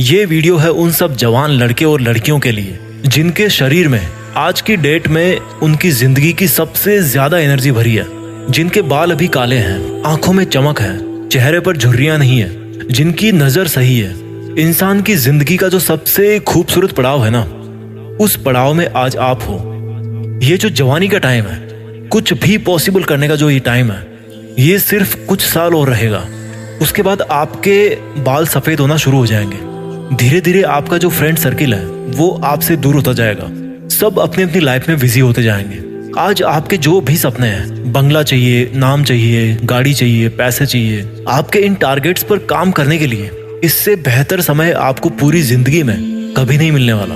ये वीडियो है उन सब जवान लड़के और लड़कियों के लिए जिनके शरीर में आज की डेट में उनकी जिंदगी की सबसे ज्यादा एनर्जी भरी है, जिनके बाल अभी काले हैं, आंखों में चमक है, चेहरे पर झुर्रियां नहीं है, जिनकी नजर सही है। इंसान की जिंदगी का जो सबसे खूबसूरत पड़ाव है ना, उस पड़ाव में आज आप हो। ये जो जवानी का टाइम है, कुछ भी पॉसिबल करने का जो ये टाइम है, ये सिर्फ कुछ साल और रहेगा। उसके बाद आपके बाल सफेद होना शुरू हो जाएंगे। धीरे धीरे आपका जो फ्रेंड सर्किल है वो आपसे दूर होता जाएगा। सब अपनी अपनी लाइफ में बिजी होते जाएंगे। आज आपके जो भी सपने हैं, बंगला चाहिए, नाम चाहिए, गाड़ी चाहिए, पैसे चाहिए, आपके इन टारगेट्स पर काम करने के लिए इससे बेहतर समय आपको पूरी जिंदगी में कभी नहीं मिलने वाला।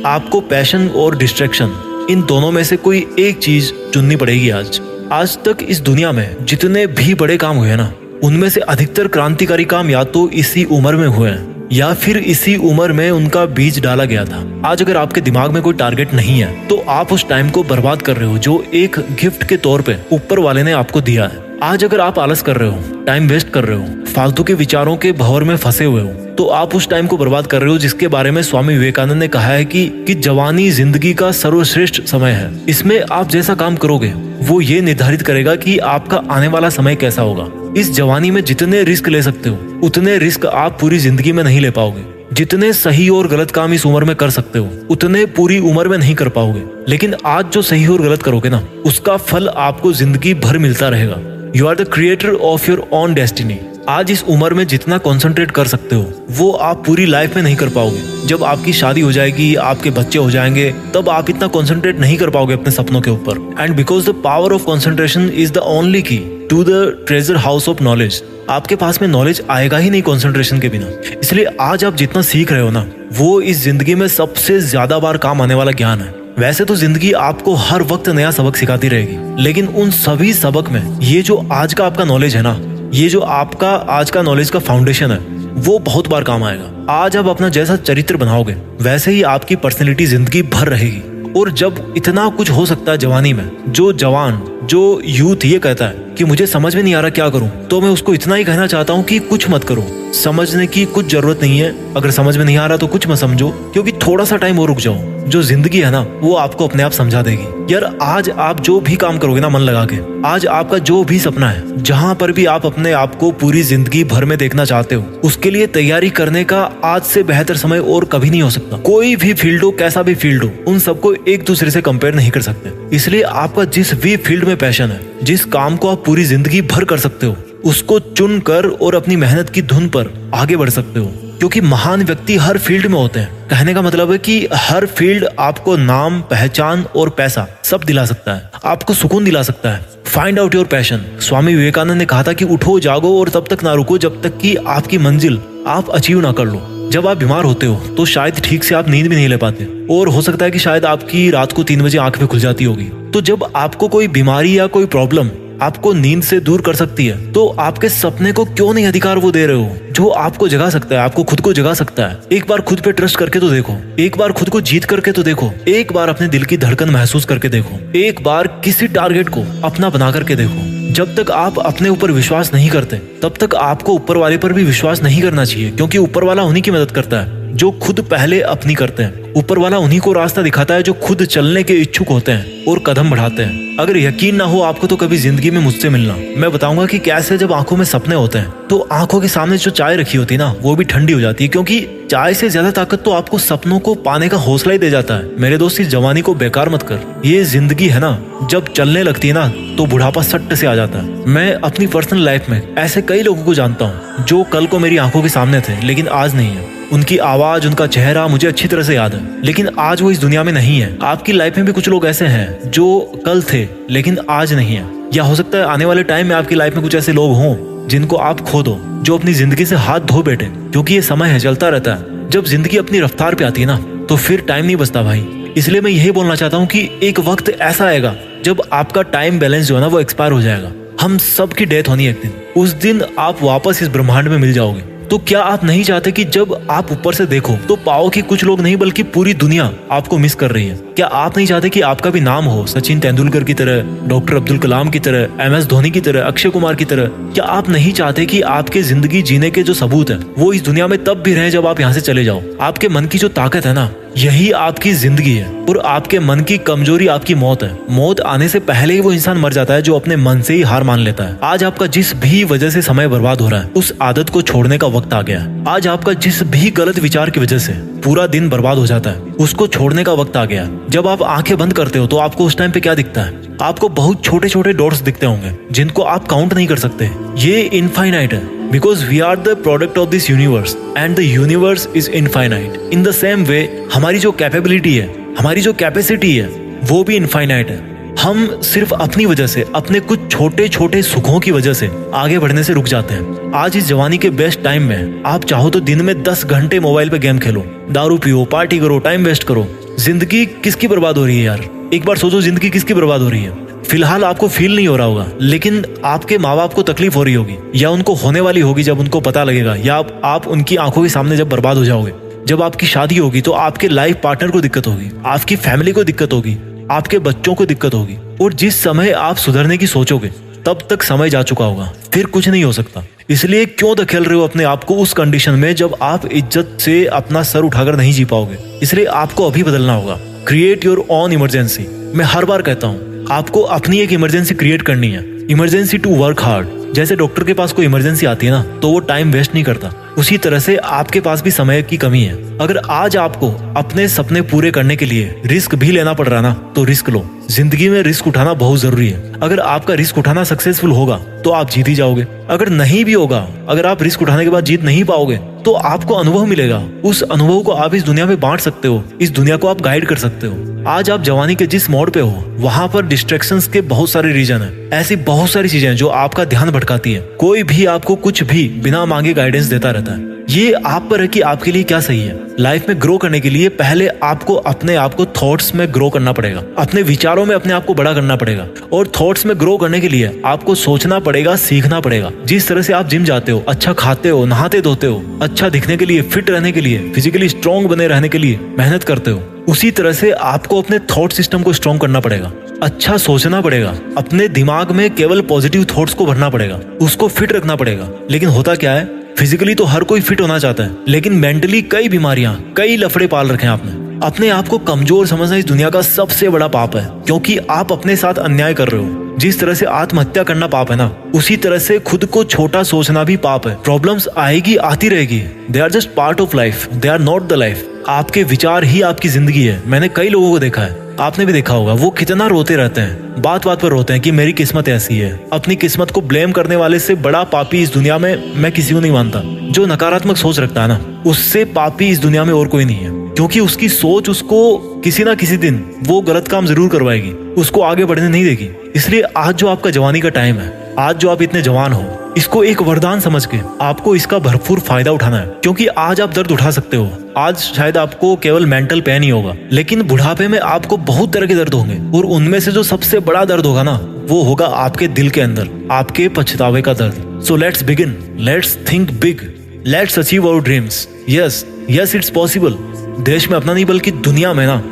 आपको पैशन और डिस्ट्रैक्शन, इन दोनों में से कोई एक चीज चुननी पड़ेगी। आज तक इस दुनिया में जितने भी बड़े काम हुए ना, उनमें से अधिकतर क्रांतिकारी काम या तो इसी उम्र में हुए हैं या फिर इसी उम्र में उनका बीज डाला गया था। आज अगर आपके दिमाग में कोई टारगेट नहीं है तो आप उस टाइम को बर्बाद कर रहे हो जो एक गिफ्ट के तौर पे ऊपर वाले ने आपको दिया है। आज अगर आप आलस कर रहे हो, टाइम वेस्ट कर रहे हो, फालतू के विचारों के भंवर में फंसे हुए हो, तो आप उस टाइम को बर्बाद कर रहे हो जिसके बारे में स्वामी विवेकानंद ने कहा है कि जवानी जिंदगी का सर्वश्रेष्ठ समय है। इसमें आप जैसा काम करोगे वो ये निर्धारित करेगा कि आपका आने वाला समय कैसा होगा। इस जवानी में जितने रिस्क ले सकते हो उतने रिस्क आप पूरी जिंदगी में नहीं ले पाओगे। जितने सही और गलत काम इस उम्र में कर सकते हो उतने पूरी उम्र में नहीं कर पाओगे। लेकिन आज जो सही और गलत करोगे ना, उसका फल आपको जिंदगी भर मिलता रहेगा। You are the creator of your own destiny. आज इस उम्र में जितना कंसंट्रेट कर सकते हो वो आप पूरी लाइफ में नहीं कर पाओगे। जब आपकी शादी हो जाएगी, आपके बच्चे हो जाएंगे, तब आप इतना कंसंट्रेट नहीं कर पाओगे अपने सपनों के ऊपर। And because the power of concentration is the only key to the treasure house of knowledge. आपके पास में नॉलेज आएगा ही नहीं कंसंट्रेशन के बिना। इसलिए आज आप जितना सीख रहे हो ना, वो इस जिंदगी में सबसे ज्यादा बार काम आने वाला ज्ञान है। वैसे तो जिंदगी आपको हर वक्त नया सबक सिखाती रहेगी, लेकिन उन सभी सबक में ये जो आज का आपका नॉलेज है ना, ये जो आपका आज का नॉलेज का फाउंडेशन है, वो बहुत बार काम आएगा। आज आप अपना जैसा चरित्र बनाओगे वैसे ही आपकी पर्सनैलिटी जिंदगी भर रहेगी। और जब इतना कुछ हो सकता है जवानी में, जो जवान, जो यूथ ये कहता है कि मुझे समझ में नहीं आ रहा क्या करूं, तो मैं उसको इतना ही कहना चाहता हूं कि कुछ मत करो। समझने की कुछ जरूरत नहीं है। अगर समझ में नहीं आ रहा तो कुछ मत समझो, क्योंकि थोड़ा सा टाइम और रुक जाओ। जो जिंदगी है ना, वो आपको अपने आप समझा देगी। यार आज आप जो भी काम करोगे ना मन लगा के, आज आपका जो भी सपना है, जहां पर भी आप अपने आप को पूरी जिंदगी भर में देखना चाहते हो, उसके लिए तैयारी करने का आज से बेहतर समय और कभी नहीं हो सकता। कोई भी फील्ड हो, कैसा भी फील्ड हो, उन सबको एक दूसरे से कंपेयर नहीं कर सकते। इसलिए आपका जिस भी फील्ड में पैशन है, जिस काम को आप पूरी जिंदगी भर कर सकते हो, उसको चुन कर और अपनी मेहनत की धुन पर आगे बढ़ सकते हो। क्योंकि महान व्यक्ति हर फील्ड में होते हैं। कहने का मतलब है कि हर फील्ड आपको नाम, पहचान और पैसा सब दिला सकता है, आपको सुकून दिला सकता है। Find out your passion. Swami Vivekananda ने कहा था कि उठो, जागो और तब तक ना रुको जब तक कि आपकी मंजिल आप अचीव ना कर लो। जब आप बीमार होते हो तो शायद ठीक से आप नींद भी नहीं ले पाते, और हो सकता है कि शायद आपकी रात को 3 बजे आंख भी खुल जाती होगी। तो जब आपको कोई बीमारी या कोई प्रॉब्लम आपको नींद से दूर कर सकती है, तो आपके सपने को क्यों नहीं अधिकार वो दे रहे हो जो आपको जगा सकता है, आपको खुद को जगा सकता है। एक बार खुद पे ट्रस्ट करके तो देखो, एक बार खुद को जीत करके तो देखो, एक बार अपने दिल की धड़कन महसूस करके देखो, एक बार किसी टारगेट को अपना बना करके देखो। जब तक आप अपने ऊपर विश्वास नहीं करते तब तक आपको ऊपर वाले पर भी विश्वास नहीं करना चाहिए, क्योंकि ऊपर वाला उन्हीं की मदद करता है जो खुद पहले अपनी करते हैं। ऊपर वाला उन्हीं को रास्ता दिखाता है जो खुद चलने के इच्छुक होते हैं और कदम बढ़ाते हैं। अगर यकीन ना हो आपको तो कभी जिंदगी में मुझसे मिलना, मैं बताऊंगा कि कैसे जब आंखों में सपने होते हैं तो आंखों के सामने जो चाय रखी होती है ना, वो भी ठंडी हो जाती है। क्योंकि चाय से ज्यादा ताकत तो आपको सपनों को पाने का हौसला ही दे जाता है। मेरे दोस्त, इस जवानी को बेकार मत कर। ये जिंदगी है ना, जब चलने लगती है ना तो बुढ़ापा सट्ट से आ जाता है। मैं अपनी पर्सनल लाइफ में ऐसे कई लोगों को जानता हूँ जो कल को मेरी आंखों के सामने थे लेकिन आज नहीं है। उनकी आवाज, उनका चेहरा मुझे अच्छी तरह से याद है, लेकिन आज वो इस दुनिया में नहीं है। आपकी लाइफ में भी कुछ लोग ऐसे हैं जो कल थे लेकिन आज नहीं है। या हो सकता है आने वाले टाइम में आपकी लाइफ में कुछ ऐसे लोग हों जिनको आप खो दो, जो अपनी जिंदगी से हाथ धो बैठे। क्योंकि ये समय है, चलता रहता है। जब जिंदगी अपनी रफ्तार पे आती है ना, तो फिर टाइम नहीं बचता भाई। इसलिए मैं यही बोलना चाहता हूँ कि एक वक्त ऐसा आएगा जब आपका टाइम बैलेंस जो है ना, वो एक्सपायर हो जाएगा। हम सब की डेथ होनी है एक दिन। उस दिन आप वापस इस ब्रह्मांड में मिल जाओगे। तो क्या आप नहीं चाहते कि जब आप ऊपर से देखो तो पाओ कि कुछ लोग नहीं बल्कि पूरी दुनिया आपको मिस कर रही है। क्या आप नहीं चाहते कि आपका भी नाम हो सचिन तेंदुलकर की तरह, डॉक्टर अब्दुल कलाम की तरह, MS धोनी की तरह, अक्षय कुमार की तरह? क्या आप नहीं चाहते कि आपके जिंदगी जीने के जो सबूत है वो इस दुनिया में तब भी रहे जब आप यहाँ से चले जाओ? आपके मन की जो ताकत है ना, यही आपकी जिंदगी है। और आपके मन की कमजोरी आपकी मौत है। मौत आने से पहले ही वो इंसान मर जाता है जो अपने मन से ही हार मान लेता है। आज आपका जिस भी वजह से समय बर्बाद हो रहा है, उस आदत को छोड़ने का वक्त आ गया है। आज आपका जिस भी गलत विचार की वजह से पूरा दिन बर्बाद हो जाता है, उसको छोड़ने का वक्त आ गया। जब आप आंखें बंद करते हो तो आपको उस टाइम पे क्या दिखता है? आपको बहुत छोटे छोटे डॉट्स दिखते होंगे जिनको आप काउंट नहीं कर सकते। ये इनफाइनाइट है, because we are the product of this universe and the universe is infinite. In the same way, हमारी जो कैपेबिलिटी है, हमारी जो कैपेसिटी है, वो भी इनफाइनाइट है। हम सिर्फ अपनी वजह से, अपने कुछ छोटे छोटे सुखों की वजह से आगे बढ़ने से रुक जाते हैं। आज इस जवानी के बेस्ट टाइम में आप चाहो तो दिन में 10 घंटे मोबाइल पे गेम खेलो, दारू पियो, पार्टी करो, टाइम वेस्ट करो। जिंदगी किसकी बर्बाद हो रही है यार? एक बार सोचो, जिंदगी किसकी बर्बाद हो रही है? फिलहाल आपको फील नहीं हो रहा होगा, लेकिन आपके माँ बाप को तकलीफ हो रही होगी, या उनको होने वाली होगी जब उनको पता लगेगा, या आप उनकी आंखों के सामने जब बर्बाद हो जाओगे। जब आपकी शादी होगी तो आपके लाइफ पार्टनर को दिक्कत होगी, आपकी फैमिली को दिक्कत होगी, आपके बच्चों को दिक्कत होगी। और जिस समय आप सुधरने की सोचोगे तब तक समय जा चुका होगा, फिर कुछ नहीं हो सकता। इसलिए क्यों धकेल रहे हो अपने आप को उस कंडीशन में जब आप इज्जत से अपना सर उठाकर नहीं जी पाओगे? इसलिए आपको अभी बदलना होगा। Create your own emergency. मैं हर बार कहता हूँ, आपको अपनी एक इमरजेंसी क्रिएट करनी है। Emergency to work hard. जैसे डॉक्टर के पास कोई इमरजेंसी आती है ना, तो वो टाइम वेस्ट नहीं करता, उसी तरह से आपके पास भी समय की कमी है। अगर आज आपको अपने सपने पूरे करने के लिए रिस्क भी लेना पड़ रहा ना, तो रिस्क लो। जिंदगी में रिस्क उठाना बहुत जरूरी है। अगर आपका रिस्क उठाना सक्सेसफुल होगा तो आप जीत ही जाओगे। अगर नहीं भी होगा, अगर आप रिस्क उठाने के बाद जीत नहीं पाओगे, तो आपको अनुभव मिलेगा। उस अनुभव को आप इस दुनिया में बांट सकते हो, इस दुनिया को आप गाइड कर सकते हो। आज आप जवानी के जिस मोड़ पे हो, वहाँ पर डिस्ट्रैक्शंस के बहुत सारे रीजन है। ऐसी बहुत सारी चीजें जो आपका ध्यान भटकाती है। कोई भी आपको कुछ भी बिना मांगे गाइडेंस देता रहता है। ये आप पर है कि आपके लिए क्या सही है। लाइफ में ग्रो करने के लिए पहले आपको अपने आप को थॉट्स में ग्रो करना पड़ेगा, अपने विचारों में अपने आप को बड़ा करना पड़ेगा। और थॉट्स में ग्रो करने के लिए आपको सोचना पड़ेगा, सीखना पड़ेगा। जिस तरह से आप जिम जाते हो, अच्छा खाते हो, नहाते धोते हो, अच्छा दिखने के लिए, फिट रहने के लिए, फिजिकली स्ट्रॉन्ग बने रहने के लिए मेहनत करते हो, उसी तरह से आपको अपने थॉट सिस्टम को स्ट्रॉन्ग करना पड़ेगा। अच्छा सोचना पड़ेगा, अपने दिमाग में केवल पॉजिटिव थॉट्स को भरना पड़ेगा, उसको फिट रखना पड़ेगा। लेकिन होता क्या है, फिजिकली तो हर कोई फिट होना चाहता है, लेकिन मेंटली कई बीमारियां, कई लफड़े पाल रखे हैं आपने। अपने आप को कमजोर समझना इस दुनिया का सबसे बड़ा पाप है, क्योंकि आप अपने साथ अन्याय कर रहे हो। जिस तरह से आत्महत्या करना पाप है ना, उसी तरह से खुद को छोटा सोचना भी पाप है। प्रॉब्लम्स आएगी, आती रहेगी। They are just part of life, they are not the life. आपके विचार ही आपकी जिंदगी है। मैंने कई लोगों को देखा है, आपने भी देखा होगा, वो कितना रोते रहते हैं, बात बात पर रोते हैं कि मेरी किस्मत ऐसी है। अपनी किस्मत को ब्लेम करने वाले से बड़ा पापी इस दुनिया में मैं किसी को नहीं मानता। जो नकारात्मक सोच रखता है ना, उससे पापी इस दुनिया में और कोई नहीं है, क्योंकि उसकी सोच उसको किसी ना किसी दिन वो गलत काम जरूर करवाएगी, उसको आगे बढ़ने नहीं देगी। इसलिए आज जो आपका जवानी का टाइम है, आज जो आप इतने जवान हो, इसको एक वरदान समझ के आपको इसका भरपूर फायदा उठाना है। क्योंकि आज आप दर्द उठा सकते हो। आज शायद आपको केवल मेंटल पेन ही होगा, लेकिन बुढ़ापे में आपको बहुत तरह के दर्द होंगे, और उनमें से जो सबसे बड़ा दर्द होगा ना, वो होगा आपके दिल के अंदर, आपके पछतावे का दर्द। So let's begin, let's think big, let's achieve our dreams. Yes yes, it's possible. देश में अपना नहीं बल्कि दुनिया में ना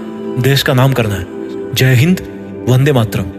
देश का नाम करना है। जय हिंद, वंदे मातरम।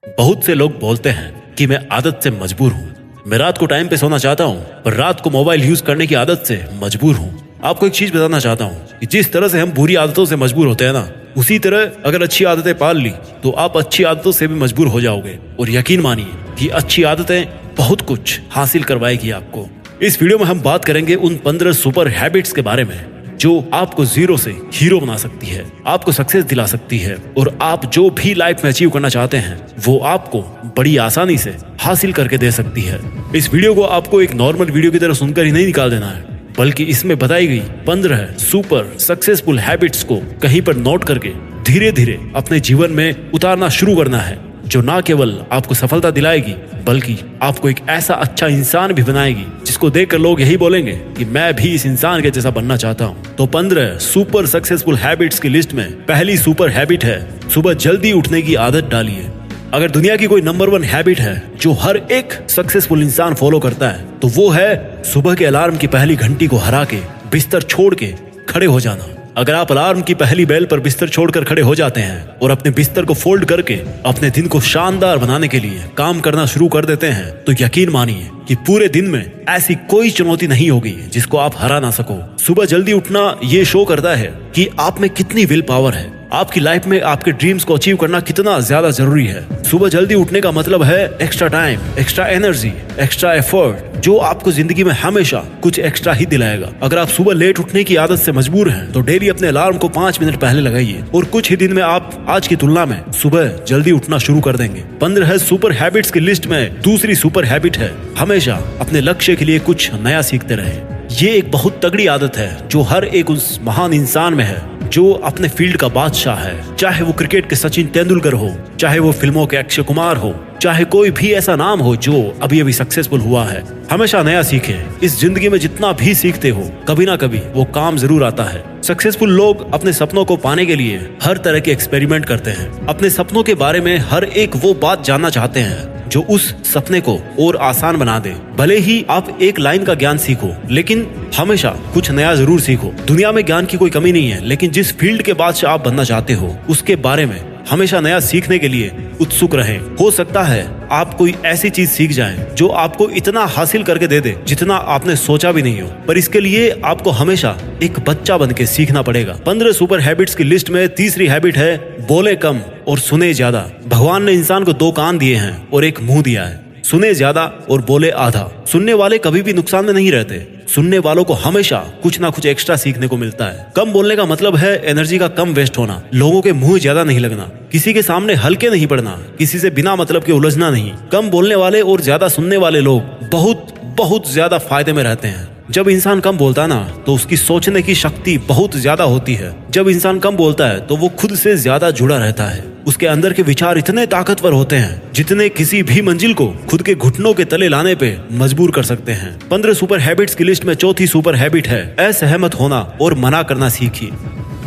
बहुत से लोग बोलते हैं कि मैं आदत से मजबूर हूँ, मैं रात को टाइम पे सोना चाहता हूँ, पर रात को मोबाइल यूज करने की आदत से मजबूर हूँ। आपको एक चीज बताना चाहता हूँ कि जिस तरह से हम बुरी आदतों से मजबूर होते हैं ना, उसी तरह अगर अच्छी आदतें पाल ली तो आप अच्छी आदतों से भी मजबूर हो जाओगे। और यकीन मानिए कि अच्छी आदतें बहुत कुछ हासिल करवाएगी आपको। इस वीडियो में हम बात करेंगे उन 15 सुपर हैबिट्स के बारे में जो आपको जीरो से हीरो बना सकती है, आपको सक्सेस दिला सकती है, और आप जो भी लाइफ में अचीव करना चाहते हैं वो आपको बड़ी आसानी से हासिल करके दे सकती है। इस वीडियो को आपको एक नॉर्मल वीडियो की तरह सुनकर ही नहीं निकाल देना है, बल्कि इसमें बताई गई 15 सुपर सक्सेसफुल हैबिट्स को कहीं पर नोट करके धीरे धीरे अपने जीवन में उतारना शुरू करना है, जो ना केवल आपको सफलता दिलाएगी बल्कि आपको एक ऐसा अच्छा इंसान भी बनाएगी जिसको देखकर लोग यही बोलेंगे कि मैं भी इस इंसान के जैसा बनना चाहता हूँ। तो 15 सुपर सक्सेसफुल हैबिट्स की लिस्ट में पहली सुपर हैबिट है, सुबह जल्दी उठने की आदत डालिए। अगर दुनिया की कोई नंबर 1 हैबिट है जो हर एक सक्सेसफुल इंसान फॉलो करता है, तो वो है सुबह के अलार्म की पहली घंटी को हरा के बिस्तर छोड़ के खड़े हो जाना। अगर आप अलार्म की पहली बेल पर बिस्तर छोड़कर खड़े हो जाते हैं और अपने बिस्तर को फोल्ड करके अपने दिन को शानदार बनाने के लिए काम करना शुरू कर देते हैं, तो यकीन मानिए कि पूरे दिन में ऐसी कोई चुनौती नहीं होगी जिसको आप हरा ना सको। सुबह जल्दी उठना ये शो करता है कि आप में कितनी विल पावर है, आपकी लाइफ में आपके ड्रीम्स को अचीव करना कितना ज्यादा जरूरी है। सुबह जल्दी उठने का मतलब है extra time, extra energy, extra effort, जो आपको जिंदगी में हमेशा कुछ एक्स्ट्रा ही दिलाएगा। अगर आप सुबह लेट उठने की आदत से मजबूर हैं, तो डेली अपने अलार्म को 5 मिनट पहले लगाइए और कुछ ही दिन में आप आज की तुलना में सुबह जल्दी उठना शुरू कर देंगे। 15 सुपर हैबिट्स की लिस्ट में दूसरी सुपर हैबिट है हमेशा अपने लक्ष्य के लिए कुछ नया सीखते रहे। ये एक बहुत तगड़ी आदत है जो हर एक उस महान इंसान में है जो अपने फील्ड का बादशाह है। चाहे वो क्रिकेट के सचिन तेंदुलकर हो, चाहे वो फिल्मों के अक्षय कुमार हो, चाहे कोई भी ऐसा नाम हो जो अभी अभी सक्सेसफुल हुआ है, हमेशा नया सीखे। इस जिंदगी में जितना भी सीखते हो, कभी ना कभी वो काम जरूर आता है। सक्सेसफुल लोग अपने सपनों को पाने के लिए हर तरह के एक्सपेरिमेंट करते हैं। अपने सपनों के बारे में हर एक वो बात जानना चाहते हैं जो उस सपने को और आसान बना दे। भले ही आप एक लाइन का ज्ञान सीखो, लेकिन हमेशा कुछ नया जरूर सीखो। दुनिया में ज्ञान की कोई कमी नहीं है, लेकिन जिस फील्ड के बादशाह आप बनना चाहते हो, उसके बारे में हमेशा नया सीखने के लिए उत्सुक रहें। हो सकता है आप कोई ऐसी चीज सीख जाएं जो आपको इतना हासिल करके दे दे जितना आपने सोचा भी नहीं हो, पर इसके लिए आपको हमेशा एक बच्चा बन के सीखना पड़ेगा। 15 सुपर हैबिट्स की लिस्ट में तीसरी हैबिट है बोले कम और सुने ज्यादा। भगवान ने इंसान को 2 कान दिए हैं और एक मुंह दिया है। सुने ज्यादा और बोले आधा। सुनने वाले कभी भी नुकसान में नहीं रहते। सुनने वालों को हमेशा कुछ ना कुछ एक्स्ट्रा सीखने को मिलता है। कम बोलने का मतलब है एनर्जी का कम वेस्ट होना, लोगों के मुंह ज्यादा नहीं लगना, किसी के सामने हल्के नहीं पड़ना, किसी से बिना मतलब के उलझना नहीं। कम बोलने वाले और ज्यादा सुनने वाले लोग बहुत बहुत ज्यादा फायदे में रहते हैं। जब इंसान कम बोलता है ना, तो उसकी सोचने की शक्ति बहुत ज्यादा होती है। जब इंसान कम बोलता है तो वो खुद से ज्यादा जुड़ा रहता है। उसके अंदर के विचार इतने ताकतवर होते हैं जितने किसी भी मंजिल को खुद के घुटनों के तले लाने पे मजबूर कर सकते हैं। 15 सुपर हैबिट्स की लिस्ट में चौथी सुपर हैबिट है असहमत होना और मना करना सीखिए।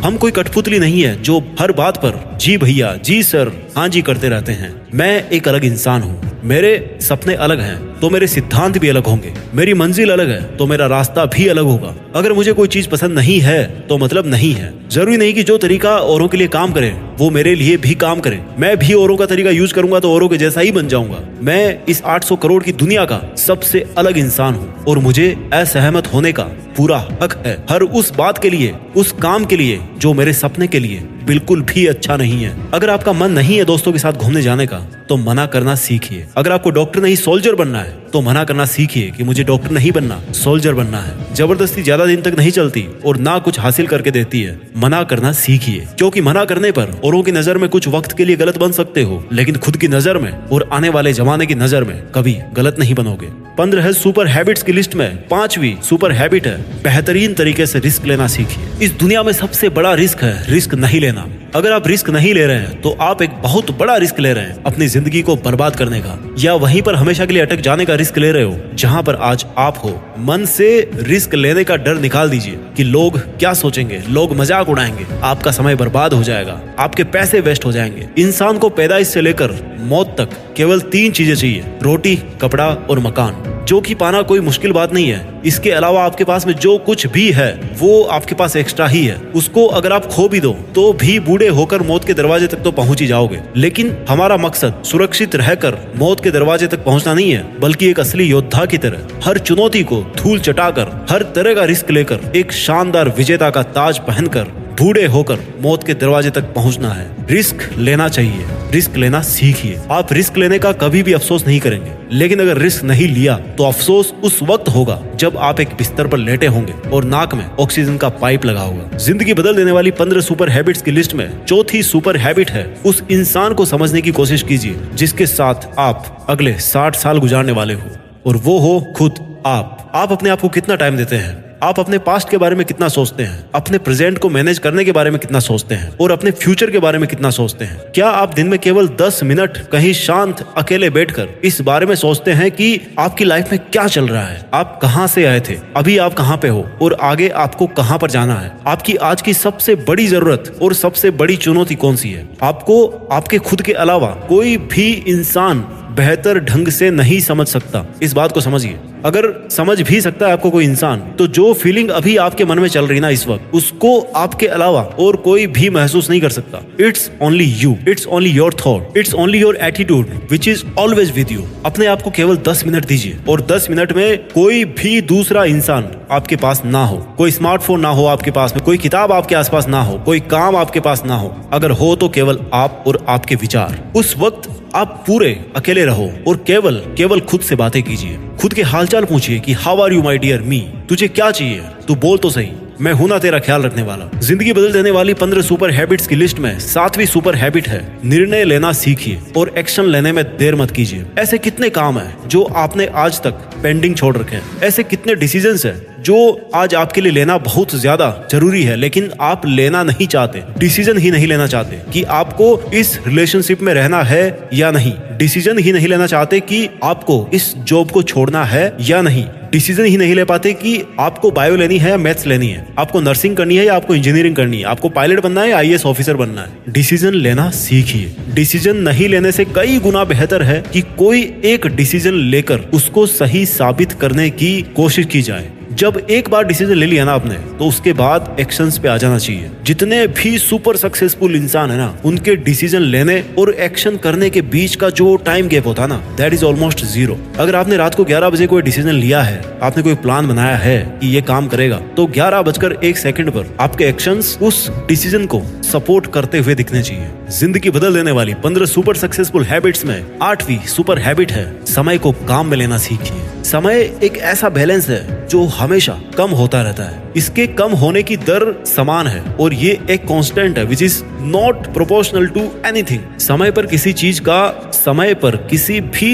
हम कोई कठपुतली नहीं है जो हर बात पर जी भैया, जी सर, हाँ जी करते रहते हैं। मैं एक अलग इंसान हूँ। मेरे सपने अलग हैं तो मेरे सिद्धांत भी अलग होंगे। मेरी मंजिल अलग है तो मेरा रास्ता भी अलग होगा। अगर मुझे कोई चीज पसंद नहीं है तो मतलब नहीं है। जरूरी नहीं कि जो तरीका औरों के लिए काम करे वो मेरे लिए भी काम करे। मैं भी औरों का तरीका यूज करूंगा तो औरों के जैसा ही बन जाऊंगा। मैं इस 800 करोड़ की दुनिया का सबसे अलग इंसान हूँ और मुझे असहमत होने का पूरा हक है। हर उस बात के लिए, उस काम के लिए जो मेरे सपने के लिए बिल्कुल भी अच्छा नहीं है। अगर आपका मन नहीं है दोस्तों के साथ घूमने जाने का, तो मना करना सीखिए। अगर आपको डॉक्टर नहीं सोल्जर बनना है, तो मना करना सीखिए कि मुझे डॉक्टर नहीं बनना, सोल्जर बनना है। जबरदस्ती ज्यादा दिन तक नहीं चलती और ना कुछ हासिल करके देती है। मना करना सीखिए, क्योंकि मना करने पर औरों की नजर में कुछ वक्त के लिए गलत बन सकते हो, लेकिन खुद की नजर में और आने वाले जमाने की नजर में कभी गलत नहीं बनोगे। 15 सुपर हैबिट्स की लिस्ट में 5वीं सुपर हैबिट है बेहतरीन तरीके से रिस्क लेना सीखिए। इस दुनिया में सबसे बड़ा रिस्क है रिस्क नहीं लेना। अगर आप रिस्क नहीं ले रहे हैं तो आप एक बहुत बड़ा रिस्क ले रहे हैं अपनी जिंदगी को बर्बाद करने का, या वहीं पर हमेशा के लिए अटक जाने का रिस्क ले रहे हो जहां पर आज आप हो। मन से रिस्क लेने का डर निकाल दीजिए कि लोग क्या सोचेंगे, लोग मजाक उड़ाएंगे, आपका समय बर्बाद हो जाएगा, आपके पैसे वेस्ट हो जाएंगे। इंसान को पैदाइश से लेकर मौत तक केवल 3 चीजें चाहिए, रोटी, कपड़ा और मकान, जो कि पाना कोई मुश्किल बात नहीं है। इसके अलावा आपके पास में जो कुछ भी है वो आपके पास एक्स्ट्रा ही है। उसको अगर आप खो भी दो तो भी बूढ़े होकर मौत के दरवाजे तक तो पहुंच ही जाओगे। लेकिन हमारा मकसद सुरक्षित रहकर मौत के दरवाजे तक पहुंचना नहीं है, बल्कि एक असली योद्धा की तरह हर चुनौती को धूल चटाकर, हर तरह का रिस्क लेकर, एक शानदार विजेता का ताज पहनकर बूढ़े होकर मौत के दरवाजे तक पहुंचना है। रिस्क लेना चाहिए, रिस्क लेना सीखिए। आप रिस्क लेने का कभी भी अफसोस नहीं करेंगे, लेकिन अगर रिस्क नहीं लिया तो अफसोस उस वक्त होगा जब आप एक बिस्तर पर लेटे होंगे और नाक में ऑक्सीजन का पाइप लगा होगा। जिंदगी बदल देने वाली 15 सुपर हैबिट्स की लिस्ट में चौथी सुपर हैबिट है उस इंसान को समझने की कोशिश कीजिए जिसके साथ आप अगले 60 साल गुजारने वाले हो, और वो हो खुद आप। आप अपने आप को कितना टाइम देते हैं? आप अपने पास्ट के बारे में कितना सोचते हैं? अपने प्रेजेंट को मैनेज करने के बारे में कितना सोचते हैं? और अपने फ्यूचर के बारे में कितना सोचते हैं? क्या आप दिन में केवल 10 मिनट कहीं शांत अकेले बैठकर इस बारे में सोचते हैं कि आपकी लाइफ में क्या चल रहा है, आप कहां से आए थे, अभी आप कहां पे हो और आगे आपको कहां पर जाना है? आपकी आज की सबसे बड़ी जरूरत और सबसे बड़ी चुनौती कौन सी है? आपको आपके खुद के अलावा कोई भी इंसान बेहतर ढंग से नहीं समझ सकता। इस बात को समझिए। अगर समझ भी सकता है आपको कोई इंसान, तो जो फीलिंग अभी आपके मन में चल रही ना इस वक्त, उसको आपके अलावा और कोई भी महसूस नहीं कर सकता। It's only you, it's only your thought, it's only your attitude which is always with you. अपने आप को केवल 10 मिनट दीजिए और 10 मिनट में कोई भी दूसरा इंसान आपके पास ना हो, कोई स्मार्टफोन ना हो आपके पास में, कोई किताब आपके आसपास ना हो, कोई काम आपके पास ना हो। अगर हो तो केवल आप और आपके विचार। उस वक्त आप पूरे अकेले रहो और केवल खुद से बातें कीजिए। खुद के हालचाल पूछिए कि how are you my dear me, तुझे क्या चाहिए, तू बोल तो सही, मैं हूं ना तेरा ख्याल रखने वाला। जिंदगी बदल देने वाली 15 सुपर हैबिट्स की लिस्ट में 7वीं सुपर हैबिट है निर्णय लेना सीखिए और एक्शन लेने में देर मत कीजिए। ऐसे कितने काम है जो आपने आज तक पेंडिंग छोड़ रखे हैं, ऐसे कितने डिसीजंस है जो आज आपके लिए लेना बहुत ज्यादा जरूरी है, लेकिन आप लेना नहीं चाहते, डिसीजन ही नहीं लेना चाहते कि आपको इस रिलेशनशिप में रहना है या नहीं, डिसीजन ही नहीं लेना चाहते कि आपको इस जॉब को छोड़ना है या नहीं, डिसीजन ही नहीं ले पाते कि आपको बायो लेनी है या मैथ्स लेनी है, आपको नर्सिंग करनी है या आपको इंजीनियरिंग करनी है, आपको पायलट बनना है या आईएएस ऑफिसर बनना है। डिसीजन लेना सीखिए। डिसीजन नहीं लेने से कई गुना बेहतर है कि कोई एक डिसीजन लेकर उसको सही साबित करने की कोशिश की जाए। जब एक बार डिसीजन ले लिया ना आपने, तो उसके बाद एक्शंस पे आ जाना चाहिए। जितने भी सुपर सक्सेसफुल इंसान है ना, उनके डिसीजन लेने और एक्शन करने के बीच का जो टाइम गैप होता है ना, दैट इज ऑलमोस्ट 0। अगर आपने रात को 11 बजे कोई डिसीजन लिया है, आपने कोई प्लान बनाया है कि ये काम करेगा, तो 11:01 पर आपके एक्शंस उस डिसीजन को सपोर्ट करते हुए दिखने चाहिए। जिंदगी बदल देने वाली 15 सुपर सक्सेसफुल हैबिट्स में 8वीं सुपर हैबिट है समय को काम में लेना सीखिए। समय एक ऐसा बैलेंस है जो हमेशा कम होता रहता है। इसके कम होने की दर समान है और ये एक कांस्टेंट है which is not proportional to anything. समय पर किसी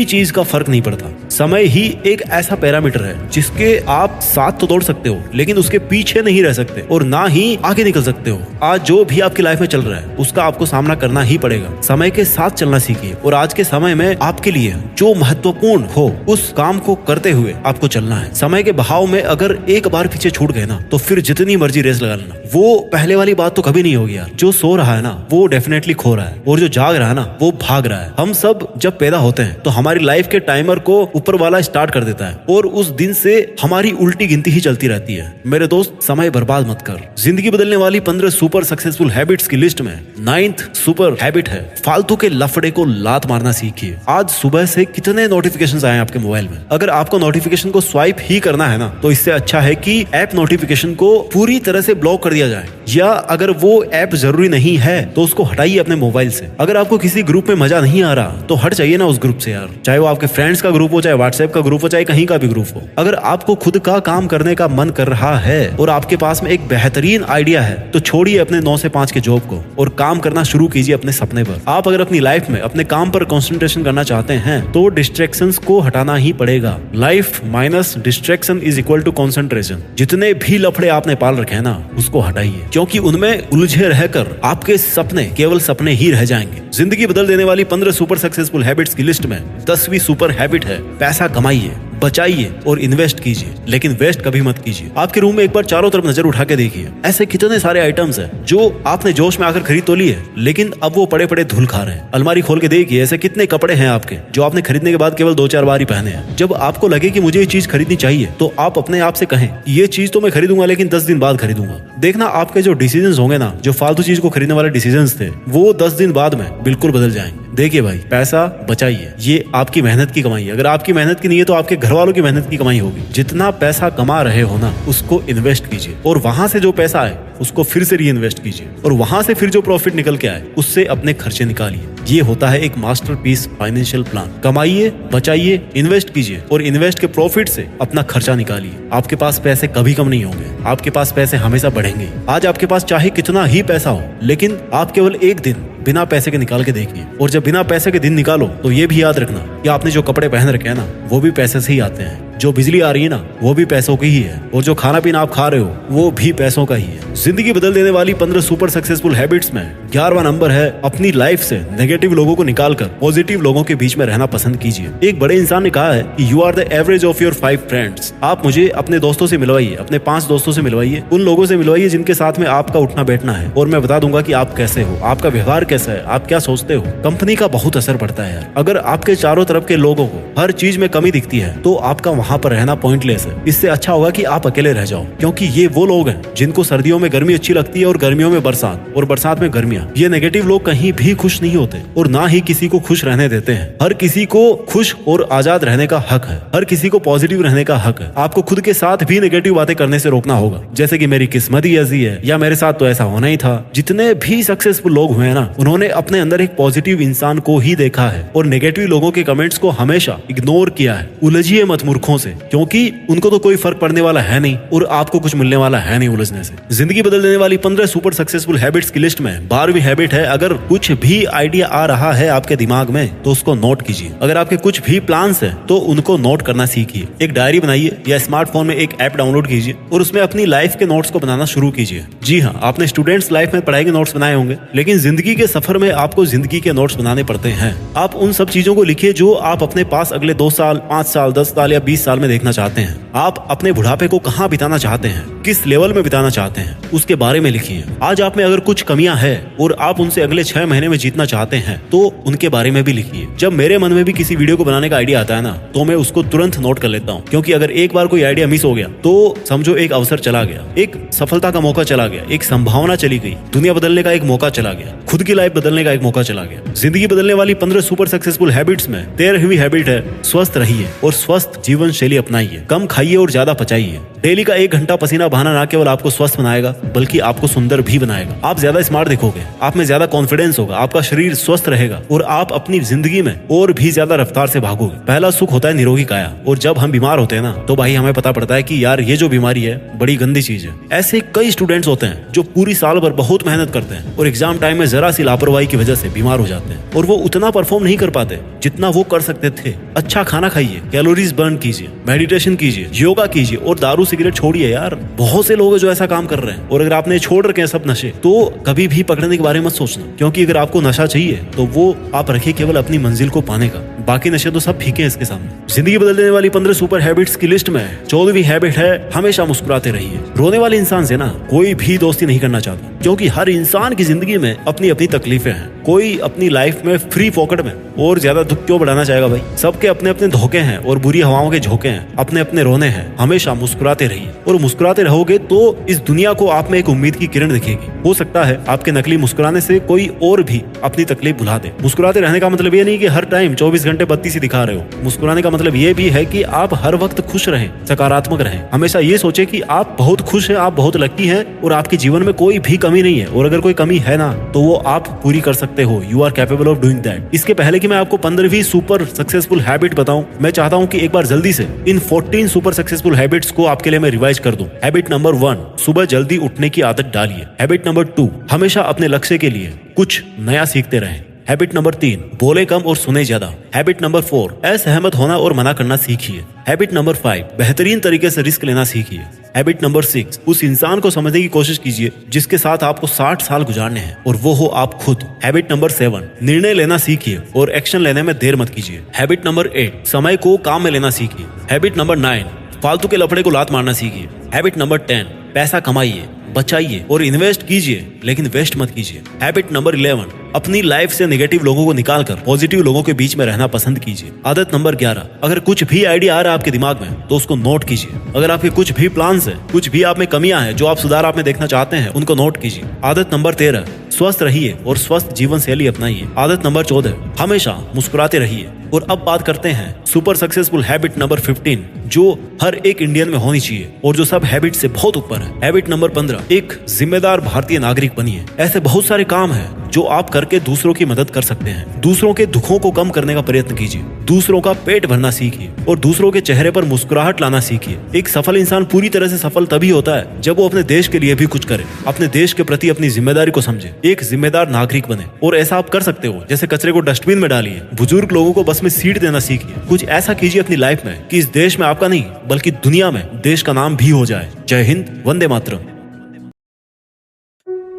चीज का फर्क नहीं पड़ता। समय ही एक ऐसा पैरामीटर है जिसके आप साथ तो दौड़ सकते हो, लेकिन उसके पीछे नहीं रह सकते और ना ही आगे निकल सकते हो। आज जो भी आपकी लाइफ में चल रहा है उसका आपको सामना करना ही पड़ेगा। समय के साथ चलना सीखिए और आज के समय में आपके लिए जो महत्वपूर्ण हो उस काम को करते हुए आपको चलना है। समय के बहाव में अगर एक बार पीछे छूट गए ना, तो फिर जितनी मर्जी रेस लगा लेना, वो पहले वाली बात तो कभी नहीं होगी यार। जो सो रहा है ना वो डेफिनेटली खो रहा है और जो जाग रहा है ना वो भाग रहा है। हम सब जब पैदा होते हैं तो हमारी लाइफ के टाइमर को ऊपर वाला स्टार्ट कर देता है और उस दिन से हमारी उल्टी गिनती ही चलती रहती है। मेरे दोस्त, समय बर्बाद मत कर। जिंदगी बदलने वाली 15 सुपर सक्सेसफुल हैबिट्स की लिस्ट में 9th सुपर हैबिट है फालतू के लफड़े को लात मारना सीखिए। आज सुबह से कितने नोटिफिकेशंस आए आपके मोबाइल में। अगर आपको नोटिफिकेशन को स्वाइप ही करना है ना, तो इससे अच्छा है कि ऐप नोटिफिकेशन को पूरी तरह से ब्लॉक कर दिया जाए, या अगर वो ऐप जरूरी नहीं है तो उसको हटाइए अपने मोबाइल से। अगर आपको किसी ग्रुप में मजा नहीं आ रहा तो हट जाइए ना उस ग्रुप से यार। चाहे वो आपके फ्रेंड्स का ग्रुप हो, चाहे व्हाट्सएप का ग्रुप हो, चाहे कहीं का भी ग्रुप हो। अगर आपको खुद का काम करने का मन कर रहा है और आपके पास में एक बेहतरीन आइडिया है, तो छोड़िए अपने 9 से 5 के जॉब को और काम करना शुरू कीजिए अपने सपने पर। आप अगर अपनी लाइफ में अपने काम पर कंसंट्रेशन करना चाहते हैं तो डिस्ट्रैक्शंस को हटाना ही पड़ेगा। Life minus distraction is equal to concentration. जितने भी लफड़े आपने पाल रखे हैं ना, उसको हटाइए, क्योंकि उनमें उलझे रहकर आपके सपने केवल सपने ही रह जाएंगे। जिंदगी बदल देने वाली 15 सुपर सक्सेसफुल हैबिट्स की लिस्ट में 10वीं सुपर हैबिट है पैसा कमाइए, बचाइए और इन्वेस्ट कीजिए, लेकिन वेस्ट कभी मत कीजिए। आपके रूम में एक बार चारों तरफ नजर उठा के देखिए। ऐसे कितने सारे आइटम्स हैं जो आपने जोश में आकर खरीद तो लिए, लेकिन अब वो पड़े पड़े धूल खा रहे हैं। अलमारी खोल के देखिए, ऐसे कितने कपड़े हैं आपके जो आपने खरीदने के बाद केवल 2-4 बार ही पहने हैं। जब आपको लगे कि मुझे ये चीज खरीदनी चाहिए, तो आप अपने आप से कहें ये चीज तो मैं खरीदूंगा, लेकिन 10 दिन बाद खरीदूंगा। देखना आपके जो डिसीजंस होंगे ना, जो फालतू चीज को खरीदने वाले डिसीजंस थे, वो 10 दिन बाद में बिल्कुल बदल जाएंगे। देखिए भाई, पैसा बचाइए, ये आपकी मेहनत की कमाई है। अगर आपकी मेहनत की नहीं है तो आपके घर वालों की मेहनत की कमाई होगी। जितना पैसा कमा रहे हो ना, उसको इन्वेस्ट कीजिए और वहां से जो पैसा आए उसको फिर से री इन्वेस्ट कीजिए और वहां से फिर जो प्रॉफिट निकल के आए उससे अपने खर्चे निकालिए। ये होता है एक मास्टरपीस फाइनेंशियल प्लान। कमाइए, बचाइए, इन्वेस्ट कीजिए और इन्वेस्ट के प्रॉफिट से अपना खर्चा निकालिए। आपके पास पैसे कभी कम नहीं होंगे, आपके पास पैसे हमेशा बढ़ेंगे। आज आपके पास चाहे कितना ही पैसा हो, लेकिन आप केवल एक दिन बिना पैसे के निकाल के देखिए, और जब बिना पैसे के दिन निकालो तो ये भी याद रखना कि आपने जो कपड़े पहन रखे हैं ना, वो भी पैसे से ही आते हैं। जो बिजली आ रही है ना, वो भी पैसों की ही है, और जो खाना पीना आप खा रहे हो वो भी पैसों का ही है। जिंदगी बदल देने वाली 15 सुपर सक्सेसफुल हैबिट्स में 11वां नंबर है अपनी लाइफ से नेगेटिव लोगों को निकालकर पॉजिटिव लोगों के बीच में रहना पसंद कीजिए। एक बड़े इंसान ने कहा है कि you are the average of your 5 friends. आप मुझे अपने दोस्तों से मिलवाइए, अपने 5 दोस्तों से मिलवाइए, उन लोगों से मिलवाइए जिनके साथ में आपका उठना बैठना है, और मैं बता दूंगा कि आप कैसे हो, आपका व्यवहार कैसा है, आप क्या सोचते हो। कंपनी का बहुत असर पड़ता है यार। अगर आपके चारों तरफ के लोगों को हर चीज में कमी दिखती है तो आपका वहाँ पर रहना पॉइंटलेस है। इससे अच्छा होगा कि आप अकेले रह जाओ, क्योंकि ये वो लोग हैं जिनको सर्दियों में गर्मी अच्छी लगती है और गर्मियों में बरसात और बरसात में गर्मियाँ। ये नेगेटिव लोग कहीं भी खुश नहीं होते और ना ही किसी को खुश रहने देते हैं। हर किसी को खुश और आजाद रहने का हक है, हर किसी को पॉजिटिव रहने का हक है। आपको खुद के साथ भी नेगेटिव बातें करने से रोकना होगा, जैसे कि मेरी किस्मत ही ऐसी है या मेरे साथ तो ऐसा होना ही था। जितने भी सक्सेसफुल लोग हुए हैं ना, उन्होंने अपने अंदर एक पॉजिटिव इंसान को ही देखा है और नेगेटिव लोगों के कमेंट्स को हमेशा इग्नोर किया है। उलझिए मत मूर्खों से, क्योंकि उनको तो कोई फर्क पड़ने वाला है नहीं और आपको कुछ मिलने वाला है नहीं उलझने से। जिंदगी बदल देने वाली 15 सुपर सक्सेसफुल हैबिट्स की लिस्ट में 12वीं हैबिट है, अगर कुछ भी आइडिया आ रहा है आपके दिमाग में तो उसको नोट कीजिए। अगर आपके कुछ भी प्लान्स है तो उनको नोट करना सीखिए। एक डायरी बनाइए या स्मार्टफोन में एक ऐप डाउनलोड कीजिए और उसमें अपनी लाइफ के नोट्स को बनाना शुरू कीजिए। जी हाँ, आपने स्टूडेंट्स लाइफ में पढ़ाई के नोट्स बनाए होंगे, लेकिन जिंदगी के सफर में आपको जिंदगी के नोट्स बनाने पड़ते हैं। आप उन सब चीजों को लिखिए जो आप अपने पास अगले 2 साल, 5 साल, 10 साल या 20 साल में देखना चाहते हैं। आप अपने बुढ़ापे को कहाँ बिताना चाहते हैं, किस लेवल में बिताना चाहते हैं, उसके बारे में लिखिए। आज आप में अगर कुछ कमियां हैं और आप उनसे अगले 6 महीने में जीतना चाहते हैं तो उनके बारे में भी लिखिए। जब मेरे मन में भी किसी वीडियो को बनाने का आइडिया आता है ना, तो मैं उसको तुरंत नोट कर लेता हूँ, क्योंकि अगर एक बार कोई आइडिया मिस हो गया तो समझो एक अवसर चला गया, एक सफलता का मौका चला गया, एक संभावना चली गई, दुनिया बदलने का एक मौका चला गया, खुद की लाइफ बदलने का एक मौका चला गया। जिंदगी बदलने वाली 15 सुपर सक्सेसफुल हैबिट्स में 13वीं हैबिट है, स्वस्थ रहिए और स्वस्थ जीवन शैली अपनाइए। कम खाइए और ज्यादा पचाइए। डेली का 1 घंटा पसीना बहाना ना केवल आपको स्वस्थ बनाएगा बल्कि आपको सुंदर भी बनाएगा। आप ज्यादा स्मार्ट दिखोगे, आप में ज्यादा कॉन्फिडेंस होगा, आपका शरीर स्वस्थ रहेगा और आप अपनी जिंदगी में और भी ज्यादा रफ्तार से भागोगे। पहला सुख होता है निरोगी काया, और जब हम बीमार होते हैं ना तो भाई हमें पता पड़ता है कि यार ये जो बीमारी है बड़ी गंदी चीज है। ऐसे कई स्टूडेंट्स होते हैं जो पूरी साल भर बहुत मेहनत करते हैं और एग्जाम टाइम में जरा सी लापरवाही की वजह से बीमार हो जाते हैं और वो उतना परफॉर्म नहीं कर पाते जितना वो कर सकते थे। अच्छा खाना खाइए, कैलोरीज बर्न कीजिए, मेडिटेशन कीजिए, योगा कीजिए और दारू सिगरेट छोड़िए। यार बहुत से लोग हैं जो ऐसा काम कर रहे हैं, और अगर आपने छोड़ रखे हैं सब नशे तो कभी भी पकड़ने के बारे में मत सोचना, क्योंकि अगर आपको नशा चाहिए तो वो आप रखिए केवल अपनी मंजिल को पाने का, बाकी नशे तो सब फीके हैं इसके सामने। जिंदगी बदल देने वाली 15 सुपर हैबिट्स की लिस्ट में 14वीं हैबिट है, हमेशा मुस्कुराते रहिए। रोने वाले इंसान से ना कोई भी दोस्ती नहीं करना चाहता, क्योंकि हर इंसान की जिंदगी में अपनी अपनी तकलीफें हैं। कोई अपनी लाइफ में फ्री पॉकेट में और ज्यादा दुख क्यों बढ़ाना चाहेगा भाई। सबके अपने अपने धोखे हैं और बुरी हवाओं के झोंके हैं, अपने अपने रोने हैं। हमेशा मुस्कुराते रहिए, और मुस्कुराते रहोगे तो इस दुनिया को आप में एक उम्मीद की किरण दिखेगी। हो सकता है आपके नकली मुस्कुराने से कोई और भी अपनी तकलीफ भुला दे। मुस्कुराते रहने का मतलब ये नहीं कि हर टाइम 24 घंटे बत्ती सी दिखा रहे हो। मुस्कुराने का मतलब ये भी है कि आप हर वक्त खुश रहें, सकारात्मक रहें। हमेशा ये सोचे कि आप बहुत खुश हैं, आप बहुत लकी हैं और आपके जीवन में कोई भी कमी नहीं है, और अगर कोई कमी है ना तो वो आप पूरी कर सकते हो। You are capable of doing that. इसके पहले कि मैं आपको 15वीं सुपर सक्सेसफुल हैबिट बताऊं, मैं चाहता हूं कि एक बार जल्दी से इन 14 सुपर सक्सेसफुल हैबिट्स को आपके लिए मैं रिवाइज कर दूं। हैबिट नंबर 1, सुबह जल्दी उठने की आदत डालिए। हैबिट नंबर 2, हमेशा अपने लक्ष्य के लिए कुछ नया सीखते रहें। हैबिट नंबर 3, बोले कम और सुने ज्यादा। हैबिट नंबर 4, असहमत होना और मना करना सीखिए। हैबिट नंबर 5, बेहतरीन तरीके से रिस्क लेना सीखिए। हैबिट नंबर 6, उस इंसान को समझने की कोशिश कीजिए जिसके साथ आपको 60 साल गुजारने हैं, और वो हो आप खुद। हैबिट नंबर 7, निर्णय लेना सीखिए और एक्शन लेने में देर मत कीजिए। हैबिट नंबर 8, समय को काम में लेना सीखिए। हैबिट नंबर 9, फालतू के लफड़े को लात मारना सीखिए। हैबिट नंबर 10, पैसा कमाइए, बचाइए और इन्वेस्ट कीजिए, लेकिन वेस्ट मत कीजिए। हैबिट नंबर 11, अपनी लाइफ से नेगेटिव लोगों को निकालकर पॉजिटिव लोगों के बीच में रहना पसंद कीजिए। आदत नंबर 11, अगर कुछ भी आइडिया आ रहा है आपके दिमाग में तो उसको नोट कीजिए। अगर आपके कुछ भी प्लान्स हैं, कुछ भी आप में कमियां हैं जो आप सुधार आप में देखना चाहते हैं, उनको नोट कीजिए। आदत नंबर 13, स्वस्थ रहिए और स्वस्थ जीवन शैली अपनाइए। आदत नंबर 14, हमेशा मुस्कुराते रहिए। और अब बात करते हैं सुपर सक्सेसफुल हैबिट नंबर 15, जो हर एक इंडियन में होनी चाहिए और जो सब हैबिट से बहुत ऊपर है। हैबिट नंबर 15, एक जिम्मेदार भारतीय नागरिक बनिए। ऐसे बहुत सारे काम हैं जो आप करके दूसरों की मदद कर सकते हैं। दूसरों के दुखों को कम करने का प्रयत्न कीजिए, दूसरों का पेट भरना सीखिए और दूसरों के चेहरे पर मुस्कुराहट लाना सीखिए। एक सफल इंसान पूरी तरह से सफल तभी होता है जब वो अपने देश के लिए भी कुछ करे, अपने देश के प्रति अपनी जिम्मेदारी को समझे, एक जिम्मेदार नागरिक बने। और ऐसा आप कर सकते हो, जैसे कचरे को डस्टबिन में डालिए, बुजुर्ग लोगों को बस में सीट देना सीखिए। कुछ ऐसा कीजिए अपनी लाइफ में कि इस देश में आपका नहीं बल्कि दुनिया में देश का नाम भी हो जाए। जय हिंद, वंदे मातरम।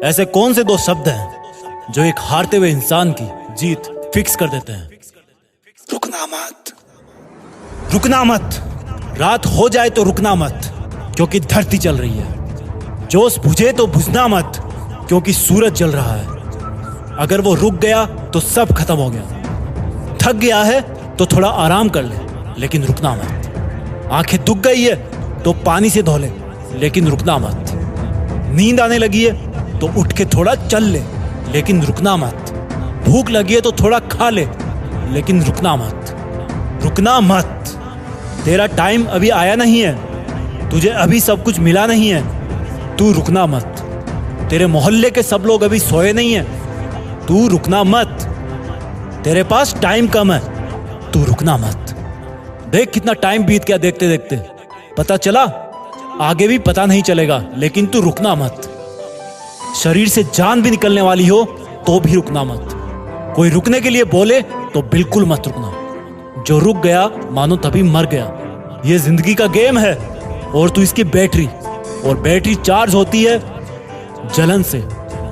ऐसे कौन से 2 शब्द हैं जो एक हारते हुए इंसान की जीत फिक्स कर देते हैं? रुकना मत, रुकना मत। रात हो जाए तो रुकना मत, क्योंकि धरती चल रही है। जोश बुझे तो बुझना मत, क्योंकि सूरज जल रहा है। अगर वो रुक गया तो सब खत्म हो गया। थक गया है तो थोड़ा आराम कर ले, लेकिन रुकना मत। आंखें दुख गई है तो पानी से धो ले, लेकिन रुकना मत। नींद आने लगी है तो उठ के थोड़ा चल ले, लेकिन रुकना मत। भूख लगी है तो थोड़ा खा ले, लेकिन रुकना मत। रुकना मत। तेरा टाइम अभी आया नहीं है, तुझे अभी सब कुछ मिला नहीं है, तू रुकना मत। तेरे मोहल्ले के सब लोग अभी सोए नहीं हैं, तू रुकना मत। तेरे पास टाइम कम है, तू रुकना मत। देख कितना टाइम बीत गया देखते देखते, पता चला? आगे भी पता नहीं चलेगा, लेकिन तू रुकना मत। शरीर से जान भी निकलने वाली हो तो भी रुकना मत। कोई रुकने के लिए बोले तो बिल्कुल मत रुकना। जो रुक गया मानो तभी मर गया। ये जिंदगी का गेम है और तू इसकी बैटरी, और बैटरी चार्ज होती है जलन से,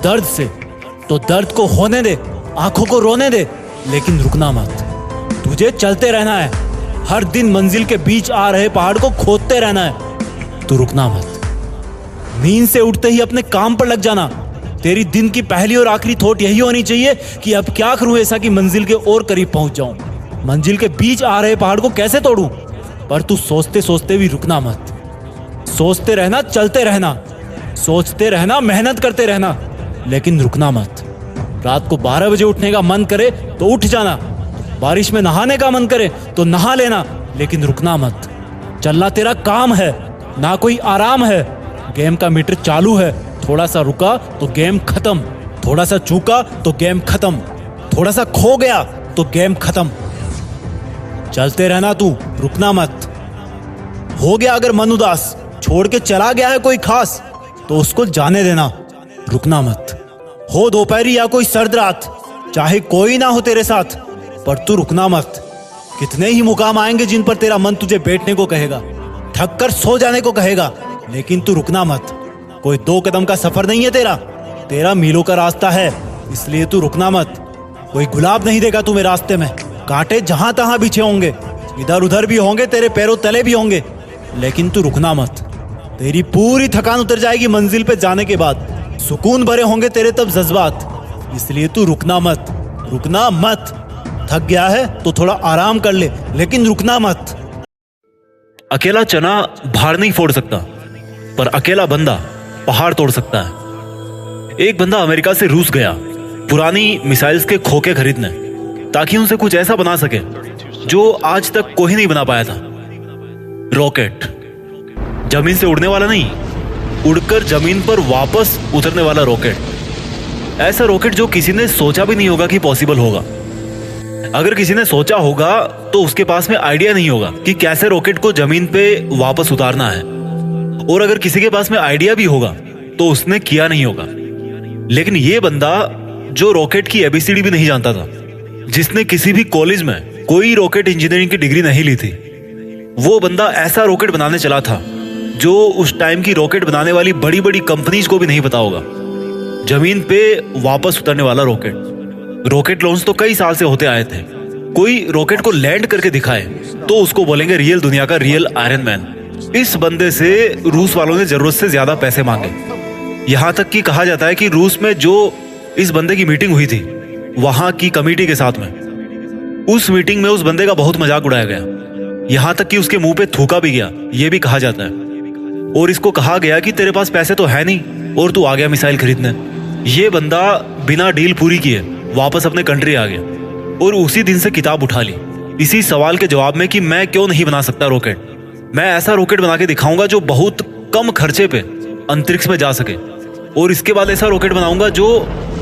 दर्द से। तो दर्द को होने दे, आंखों को रोने दे, लेकिन रुकना मत। तुझे चलते रहना है, हर दिन मंजिल के बीच आ रहे पहाड़ को खोदते रहना है, तू रुकना मत। नींद से उठते ही अपने काम पर लग जाना। तेरी दिन की पहली और आखिरी थॉट यही होनी चाहिए कि अब क्या करूं ऐसा कि मंजिल के और करीब पहुंच जाऊं। मंजिल के बीच आ रहे पहाड़ को कैसे तोड़ूं? पर तू सोचते सोचते भी रुकना मत। सोचते रहना, चलते रहना, सोचते रहना, मेहनत करते रहना, लेकिन रुकना मत। रात को 12 बजे उठने का मन करे तो उठ जाना, बारिश में नहाने का मन करे तो नहा लेना, लेकिन रुकना मत। चलना तेरा काम है, ना कोई आराम है। गेम का मीटर चालू है, थोड़ा सा रुका तो गेम खत्म, थोड़ा सा चूका तो गेम खत्म, थोड़ा सा खो गया तो गेम खत्म। चलते रहना तू, रुकना मत। हो गया अगर मन उदास, छोड़ के चला गया है कोई खास, तो उसको जाने देना, रुकना मत। हो दोपहरी या कोई सर्द रात, चाहे कोई ना हो तेरे साथ, पर तू रुकना मत। कितने ही मुकाम आएंगे जिन पर तेरा मन तुझे बैठने को कहेगा, थक कर सो जाने को कहेगा, लेकिन तू रुकना मत। कोई 2 कदम का सफर नहीं है तेरा मीलों का रास्ता है, इसलिए तू रुकना मत। कोई गुलाब नहीं देगा तुम्हें रास्ते में, कांटे जहां तहां बिछे होंगे, इधर उधर भी होंगे, तेरे पैरों तले भी होंगे, लेकिन तू रुकना मत। तेरी पूरी थकान उतर जाएगी मंजिल पे जाने के बाद, सुकून भरे होंगे तेरे तब जज्बात, इसलिए तू रुकना मत। रुकना मत। थक गया है तो थोड़ा आराम कर ले, लेकिन रुकना मत। अकेला चना भार नहीं फोड़ सकता, पर अकेला बंदा पहाड़ तोड़ सकता है। एक बंदा अमेरिका से रूस गया पुरानी मिसाइल्स के खोखे खरीदने, ताकि उनसे कुछ ऐसा बना सके जो आज तक कोई नहीं बना पाया था। रॉकेट। जमीन से उड़ने वाला नहीं, उड़कर जमीन पर वापस उतरने वाला रॉकेट। ऐसा रॉकेट जो किसी ने सोचा भी नहीं होगा कि पॉसिबल होगा। अगर किसी ने सोचा होगा तो उसके पास में आइडिया नहीं होगा कि कैसे रॉकेट को जमीन पे वापस उतारना है, और अगर किसी के पास में आइडिया भी होगा तो उसने किया नहीं होगा। लेकिन ये बंदा जो रॉकेट की एबीसीडी भी नहीं जानता था, जिसने किसी भी कॉलेज में कोई रॉकेट इंजीनियरिंग की डिग्री नहीं ली थी, वो बंदा ऐसा रॉकेट बनाने चला था जो उस टाइम की रॉकेट बनाने वाली बड़ी बड़ी कंपनीज को भी नहीं पता होगा। जमीन पे वापस उतरने वाला रॉकेट। रॉकेट लॉन्च तो कई साल से होते आए थे। कोई रॉकेट को लैंड करके दिखाए तो उसको बोलेंगे रियल दुनिया का रियल आयरन मैन। इस बंदे से रूस वालों ने जरूरत से ज्यादा पैसे मांगे। यहां तक कि कहा जाता है कि रूस में जो इस बंदे की मीटिंग हुई थी वहां की कमेटी के साथ में, उस मीटिंग में उस बंदे का बहुत मजाक उड़ाया गया। यहां तक कि उसके मुंह पे थूका भी गया, यह भी कहा जाता है। और इसको कहा गया कि तेरे पास पैसे तो है नहीं और तू आ गया मिसाइल खरीदने। ये बंदा बिना डील पूरी किए वापस अपने कंट्री आ गया और उसी दिन से किताब उठा ली इसी सवाल के जवाब में कि मैं क्यों नहीं बना सकता रॉकेट। मैं ऐसा रॉकेट बना के दिखाऊंगा जो बहुत कम खर्चे पे अंतरिक्ष में जा सके, और इसके बाद ऐसा रॉकेट बनाऊंगा जो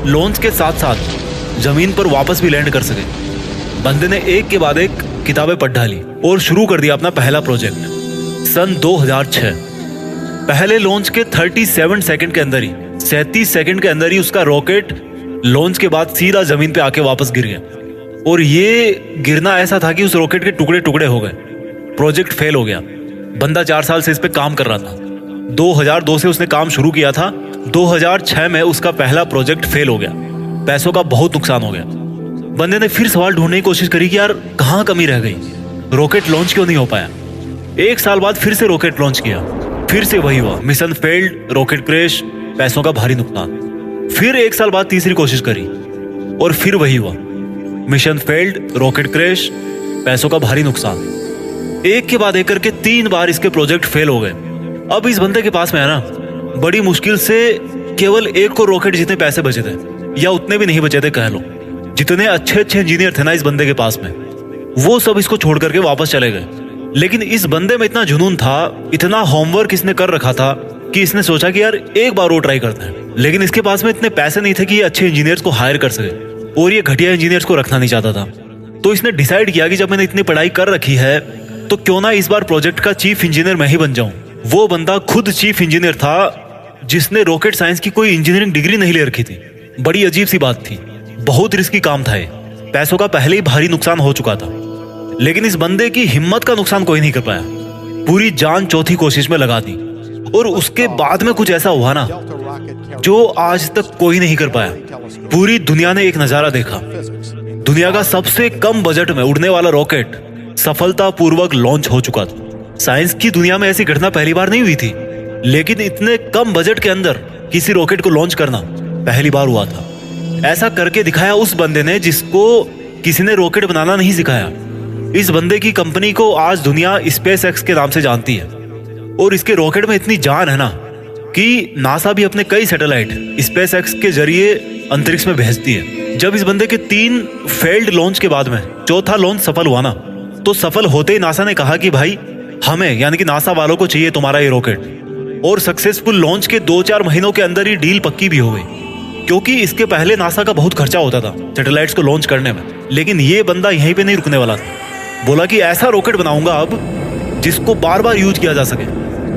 लॉन्च के साथ साथ जमीन पर वापस भी लैंड कर सके। बंदे ने एक के बाद एक किताबें पढ़ डाली और शुरू कर दिया अपना पहला प्रोजेक्ट। सन 2006 पहले लॉन्च के 37 सेकंड के अंदर ही 37 सेकंड के अंदर ही उसका रॉकेट लॉन्च के बाद सीधा जमीन पे आके वापस गिर गया। और ये गिरना ऐसा था कि उस रॉकेट के टुकड़े टुकड़े हो गए। प्रोजेक्ट फेल हो गया। बंदा 4 साल से इस पे काम कर रहा था। 2002 से उसने काम शुरू किया था। 2006 में उसका पहला प्रोजेक्ट फेल हो गया। पैसों का बहुत नुकसान हो गया। बंदे ने फिर सवाल ढूंढने की कोशिश करी कि यार कहाँ कमी रह गई, रॉकेट लॉन्च क्यों नहीं हो पाया। 1 साल बाद फिर से रॉकेट लॉन्च किया, फिर से वही हुआ, मिशन फेल्ड, रॉकेट क्रैश, पैसों का भारी नुकसान। फिर 1 साल बाद तीसरी कोशिश करी और फिर वही हुआ, मिशन फेल्ड, रॉकेट क्रैश, पैसों का भारी नुकसान। एक के बाद एक करके 3 बार इसके प्रोजेक्ट फेल हो गए। अब इस बंदे के पास में है ना, बड़ी मुश्किल से केवल 1 को रॉकेट जितने पैसे बचे थे, या उतने भी नहीं बचे थे कह लो। जितने अच्छे अच्छे इंजीनियर थे ना इस बंदे के पास में, वो सब इसको छोड़ करके वापस चले गए। लेकिन इस बंदे में इतना जुनून था, इतना होमवर्क इसने कर रखा था कि इसने सोचा कि यार एक बार वो ट्राई करते हैं। लेकिन इसके पास में इतने पैसे नहीं थे कि ये अच्छे इंजीनियर्स को हायर कर सके, और ये घटिया इंजीनियर्स को रखना नहीं चाहता था। तो इसने डिसाइड किया कि जब मैंने इतनी पढ़ाई कर रखी है तो क्यों ना इस बार प्रोजेक्ट का चीफ इंजीनियर मैं ही बन जाऊं। वो बंदा खुद चीफ इंजीनियर था जिसने रॉकेट साइंस की कोई इंजीनियरिंग डिग्री नहीं ले रखी थी। बड़ी अजीब सी बात थी, बहुत रिस्की काम था ये। पैसों का पहले ही भारी नुकसान हो चुका था, लेकिन इस बंदे की हिम्मत का नुकसान कोई नहीं कर पाया। पूरी जान चौथी कोशिश में लगा दी, और उसके बाद में कुछ ऐसा हुआ ना जो आज तक कोई नहीं कर पाया। पूरी दुनिया ने एक नजारा देखा। दुनिया का सबसे कम बजट में उड़ने वाला रॉकेट सफलतापूर्वक लॉन्च हो चुका था। साइंस की दुनिया में ऐसी घटना पहली बार नहीं हुई थी, लेकिन इतने कम बजट के अंदर किसी रॉकेट को लॉन्च करना पहली बार हुआ था। ऐसा करके दिखाया उस बंदे ने जिसको किसी ने रॉकेट बनाना नहीं सिखाया। इस बंदे की कंपनी को आज दुनिया स्पेस एक्स के नाम से जानती है, और इसके रॉकेट में इतनी जान है ना कि नासा भी अपने कई सैटेलाइट स्पेस एक्स के जरिए अंतरिक्ष में भेजती है। जब इस बंदे के 3 फेल्ड लॉन्च के बाद में चौथा लॉन्च सफल हुआ ना, तो सफल होते ही नासा ने कहा कि भाई हमें यानी कि नासा वालों को चाहिए तुम्हारा ये रॉकेट। और सक्सेसफुल लॉन्च के 2-4 महीनों के अंदर ही डील पक्की भी हो गई, क्योंकि इसके पहले नासा का बहुत खर्चा होता था सैटेलाइट्स को लॉन्च करने में। लेकिन ये बंदा यहीं पे नहीं रुकने वाला था। बोला कि ऐसा रॉकेट बनाऊंगा अब जिसको बार बार यूज किया जा सके।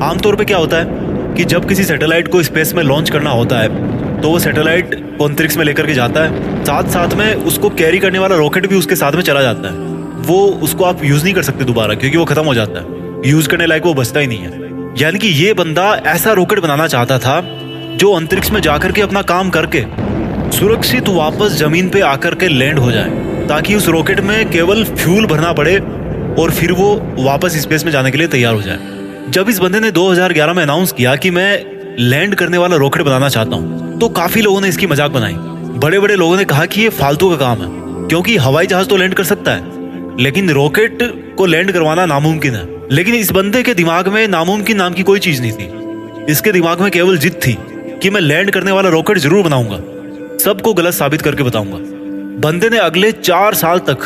आमतौर पे क्या होता है कि जब किसी सैटेलाइट को स्पेस में लॉन्च करना होता है तो वो सैटेलाइट को अंतरिक्ष में लेकर के जाता है, साथ साथ में उसको कैरी करने वाला रॉकेट भी उसके साथ में चला जाता है। वो उसको आप यूज नहीं कर सकते दोबारा, क्योंकि वो खत्म हो जाता है, यूज करने लायक वो बचता ही नहीं है। यानी कि ये बंदा ऐसा रॉकेट बनाना चाहता था जो अंतरिक्ष में जाकर के अपना काम करके सुरक्षित वापस जमीन पे आकर के लैंड हो जाए, ताकि उस रॉकेट में केवल फ्यूल भरना पड़े और फिर वो वापस स्पेस में जाने के लिए तैयार हो जाए। जब इस बंदे ने 2011 में अनाउंस किया कि मैं लैंड करने वाला रॉकेट बनाना चाहता हूँ, तो काफी लोगों ने इसकी मजाक बनाई। बड़े बड़े लोगों ने कहा कि ये फालतू का काम है, क्योंकि हवाई जहाज तो लैंड कर सकता है लेकिन रॉकेट को लैंड करवाना नामुमकिन है। लेकिन इस बंदे के दिमाग में नामुमकिन नाम की कोई चीज नहीं थी। इसके दिमाग में केवल जिद थी कि मैं लैंड करने वाला रॉकेट जरूर बनाऊंगा, सबको गलत साबित करके बताऊंगा। बंदे ने अगले 4 साल तक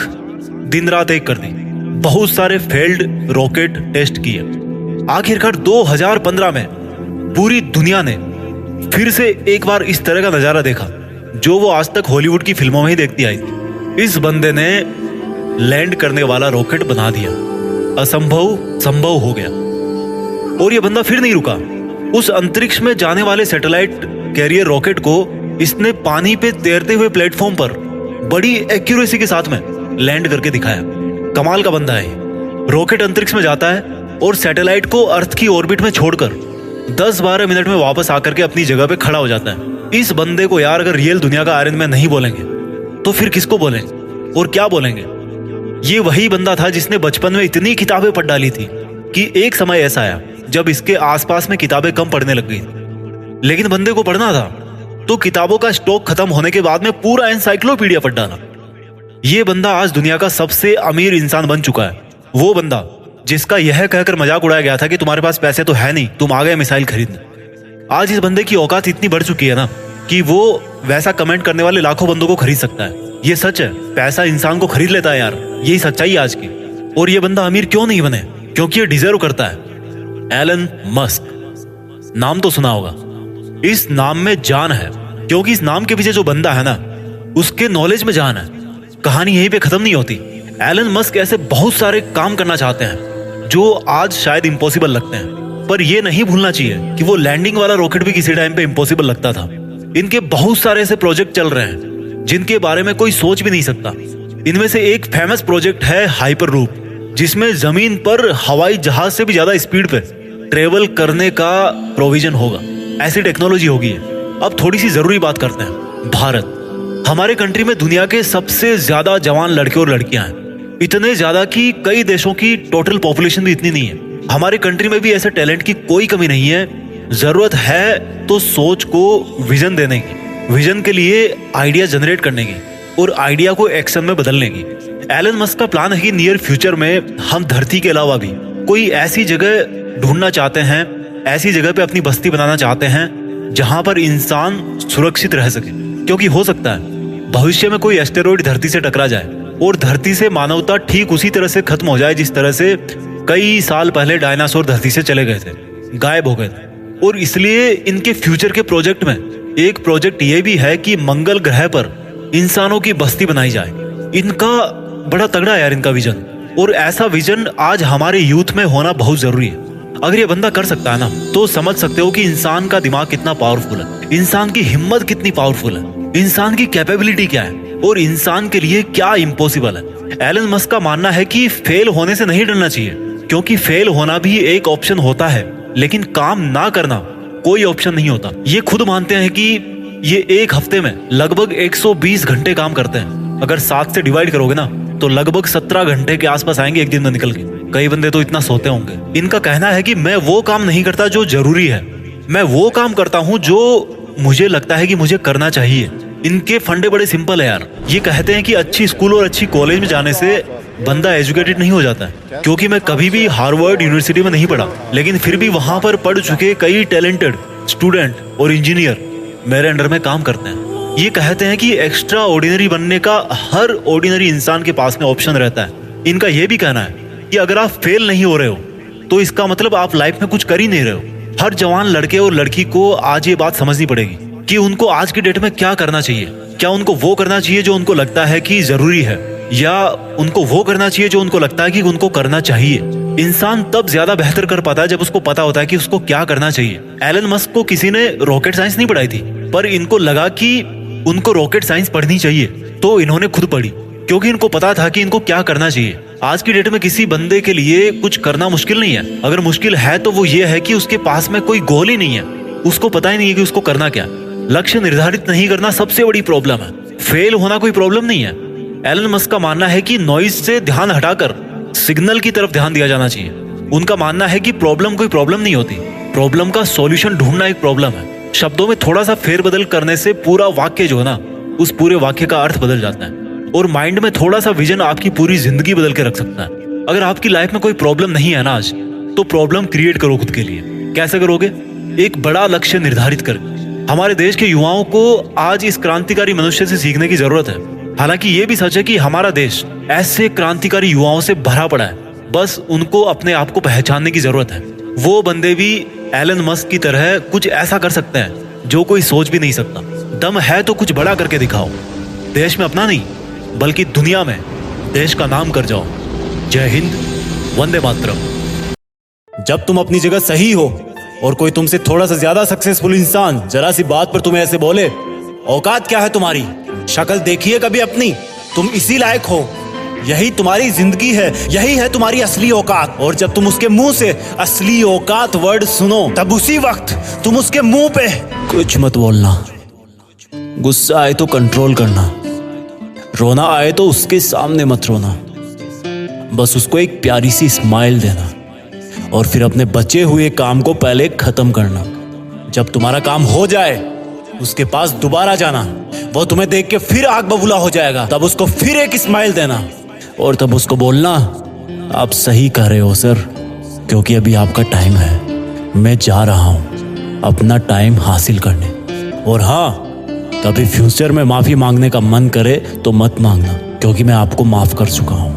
दिन रात एक कर दी, बहुत सारे फेल्ड रॉकेट टेस्ट किए। आखिरकार 2015 में पूरी दुनिया ने फिर से एक बार इस तरह का नजारा देखा जो वो आज तक हॉलीवुड की फिल्मों में ही देखती आई थी। इस बंदे ने लैंड करने वाला रॉकेट बना दिया, असंभव संभव हो गया। और ये बंदा फिर नहीं रुका। उस अंतरिक्ष में जाने वाले सैटेलाइट कैरियर रॉकेट को इसने पानी पे तैरते हुए प्लेटफॉर्म पर बड़ी एक्यूरेसी के साथ में लैंड करके दिखाया। कमाल का बंदा है। रॉकेट अंतरिक्ष में जाता है और सैटेलाइट को अर्थ की ऑर्बिट में छोड़कर 10-12 मिनट में वापस आकर के अपनी जगह पे खड़ा हो जाता है। इस बंदे को यार अगर रियल दुनिया का आयरन मैन नहीं बोलेंगे तो फिर किसको बोलेंगे और क्या बोलेंगे। ये वही बंदा था जिसने बचपन में इतनी किताबें पढ़ डाली थी कि एक समय ऐसा आया जब इसके आसपास में किताबें कम पढ़ने लग गई। लेकिन बंदे को पढ़ना था तो किताबों का स्टॉक खत्म होने के बाद में पूरा एनसाइक्लोपीडिया पढ़ डाला। ये बंदा आज दुनिया का सबसे अमीर इंसान बन चुका है। वो बंदा जिसका यह कहकर मजाक उड़ाया गया था कि तुम्हारे पास पैसे तो है नहीं, तुम आ गए मिसाइल खरीदने। आज इस बंदे की औकात इतनी बढ़ चुकी है ना कि वो वैसा कमेंट करने वाले लाखों बंदों को खरीद सकता है। ये सच है, पैसा इंसान को खरीद लेता है यार, यही सच्चाई आज की। और ये बंदा अमीर क्यों नहीं बने? क्योंकि ये डिजर्व करता है। एलन मस्क, नाम तो सुना होगा। इस नाम में जान है, क्योंकि इस नाम के पीछे जो बंदा है ना उसके नॉलेज में जान है। कहानी यहीं पे खत्म नहीं होती। एलन मस्क ऐसे बहुत सारे काम करना चाहते हैं जो आज शायद इम्पॉसिबल लगते हैं, पर यह नहीं भूलना चाहिए कि वो लैंडिंग वाला रॉकेट भी किसी टाइम पे इम्पॉसिबल लगता था। इनके बहुत सारे ऐसे प्रोजेक्ट चल रहे हैं जिनके बारे में कोई सोच भी नहीं सकता। इनमें से एक फेमस प्रोजेक्ट है हाइपरलूप, जिसमें जमीन पर हवाई जहाज से भी ज्यादा स्पीड पे ट्रेवल करने का प्रोविजन होगा। ऐसी टेक्नोलॉजी होगी। अब थोड़ी सी जरूरी बात करते हैं। भारत, हमारे कंट्री में दुनिया के सबसे ज्यादा जवान लड़के और लड़कियां हैं। इतने ज्यादा कि कई देशों की टोटल पॉपुलेशन भी इतनी नहीं है। हमारे कंट्री में भी ऐसे टैलेंट की कोई कमी नहीं है। जरूरत है तो सोच को विजन देने की, विजन के लिए आइडिया जनरेट करने की और आइडिया को एक्शन में बदलने की। एलन मस्क का प्लान है कि नियर फ्यूचर में हम धरती के अलावा भी कोई ऐसी जगह ढूंढना चाहते हैं, ऐसी जगह पे अपनी बस्ती बनाना चाहते हैं जहां पर इंसान सुरक्षित रह सके। क्योंकि हो सकता है भविष्य में कोई एस्टेरॉइड धरती से टकरा जाए और धरती से मानवता ठीक उसी तरह से खत्म हो जाए जिस तरह से कई साल पहले डायनासोर धरती से चले गए थे, गायब हो गए थे। और इसलिए इनके फ्यूचर के प्रोजेक्ट में एक प्रोजेक्ट ये भी है कि मंगल ग्रह पर इंसानों की बस्ती बनाई जाए। इनका बड़ा तगड़ा है यार इनका विजन, और ऐसा विजन आज हमारे यूथ में होना बहुत जरूरी है। अगर ये बंदा कर सकता है ना, तो समझ सकते हो कि इंसान का दिमाग कितना पावरफुल है, इंसान की हिम्मत कितनी पावरफुल है, इंसान की कैपेबिलिटी क्या है और इंसान के लिए क्या इम्पॉसिबल है। एलन मस्क का मानना है कि फेल होने से नहीं डरना चाहिए, क्योंकि फेल होना भी एक ऑप्शन होता है, लेकिन काम ना करना कोई ऑप्शन नहीं होता। ये खुद मानते हैं कि ये एक हफ्ते में लगभग 120 घंटे काम करते हैं। अगर 7 से डिवाइड करोगे ना तो लगभग 17 घंटे के आसपास आएंगे एक दिन में निकल के। कई बंदे तो इतना सोते होंगे। इनका कहना है कि मैं वो काम नहीं करता जो जरूरी है, मैं वो काम करता हूँ जो मुझे लगता है कि मुझे करना चाहिए। इनके फंडे बड़े सिंपल है यार। ये कहते हैं कि अच्छी स्कूल और अच्छी कॉलेज में जाने से बंदा एजुकेटेड नहीं हो जाता है। क्योंकि मैं कभी भी हार्वर्ड यूनिवर्सिटी में नहीं पढ़ा, लेकिन फिर भी वहां पर पढ़ चुके कई टैलेंटेड स्टूडेंट और इंजीनियर मेरे अंडर में काम करते हैं। ये कहते हैं कि एक्स्ट्रा ऑर्डिनरी बनने का हर ऑर्डिनरी इंसान के पास में ऑप्शन रहता है। इनका ये भी कहना है कि अगर आप फेल नहीं हो रहे हो तो इसका मतलब आप लाइफ में कुछ कर ही नहीं रहे हो। हर जवान लड़के और लड़की को आज ये बात समझनी पड़ेगी कि उनको आज की डेट में क्या करना चाहिए। क्या उनको वो करना चाहिए जो उनको लगता है कि जरूरी है, या उनको वो करना चाहिए जो उनको लगता है कि उनको करना चाहिए। इंसान तब ज्यादा बेहतर कर पाता है जब उसको पता होता है कि उसको क्या करना चाहिए। एलन मस्क को किसी ने रॉकेट साइंस नहीं पढ़ाई थी, पर इनको लगा कि उनको रॉकेट साइंस पढ़नी चाहिए, तो इन्होंने खुद पढ़ी, क्योंकि इनको पता था कि इनको क्या करना चाहिए। आज की डेट में किसी बंदे के लिए कुछ करना मुश्किल नहीं है। अगर मुश्किल है तो वो ये है कि उसके पास में कोई गोल ही नहीं है, उसको पता ही नहीं है कि उसको करना क्या। लक्ष्य निर्धारित नहीं करना सबसे बड़ी प्रॉब्लम है। फेल होना कोई प्रॉब्लम नहीं है। एलन मस्क का मानना है कि नॉइज से ध्यान हटाकर सिग्नल की तरफ ध्यान दिया जाना चाहिए। उनका मानना है कि प्रॉब्लम कोई प्रॉब्लम नहीं होती, प्रॉब्लम का सॉल्यूशन ढूंढना एक प्रॉब्लम है। शब्दों में थोड़ा सा फेरबदल करने से पूरा वाक्य जो है ना, उस पूरे वाक्य का अर्थ बदल जाता है। और माइंड में थोड़ा सा विजन आपकी पूरी जिंदगी बदल के रख सकता है। अगर आपकी लाइफ में कोई प्रॉब्लम नहीं है ना आज, तो प्रॉब्लम क्रिएट करो खुद के लिए। कैसे करोगे? एक बड़ा लक्ष्य निर्धारित कर। हमारे देश के युवाओं को आज इस क्रांतिकारी मनुष्य से सीखने की जरूरत है। हालांकि ये भी सच है कि हमारा देश ऐसे क्रांतिकारी युवाओं से भरा पड़ा है, बस उनको अपने आप को पहचानने की जरूरत है। वो बंदे भी एलन मस्क की तरह कुछ ऐसा कर सकते हैं जो कोई सोच भी नहीं सकता। दम है तो कुछ बड़ा करके दिखाओ। देश में अपना नहीं बल्कि दुनिया में देश का नाम कर जाओ। जय हिंद, वंदे मातरम। जब तुम अपनी जगह सही हो और कोई तुमसे थोड़ा सा ज्यादा सक्सेसफुल इंसान जरा सी बात पर तुम्हें ऐसे बोले, औकात क्या है तुम्हारी, शक्ल देखिए कभी अपनी, तुम इसी लायक हो, यही तुम्हारी जिंदगी है, यही है तुम्हारी असली औकात। और जब तुम उसके मुंह से असली औकात वर्ड सुनो, तब उसी वक्त तुम उसके मुंह पे कुछ मत बोलना। गुस्सा आए तो कंट्रोल करना, रोना आए तो उसके सामने मत रोना, बस उसको एक प्यारी सी स्माइल देना और फिर अपने बचे हुए काम को पहले खत्म करना। जब तुम्हारा काम हो जाए उसके पास दोबारा जाना, वो तुम्हें देख के फिर आग बबूला हो जाएगा, तब उसको फिर एक स्माइल देना और तब उसको बोलना, आप सही कह रहे हो सर, क्योंकि अभी आपका टाइम है, मैं जा रहा हूं अपना टाइम हासिल करने। और हाँ, कभी फ्यूचर में माफी मांगने का मन करे तो मत मांगना, क्योंकि मैं आपको माफ कर चुका हूं।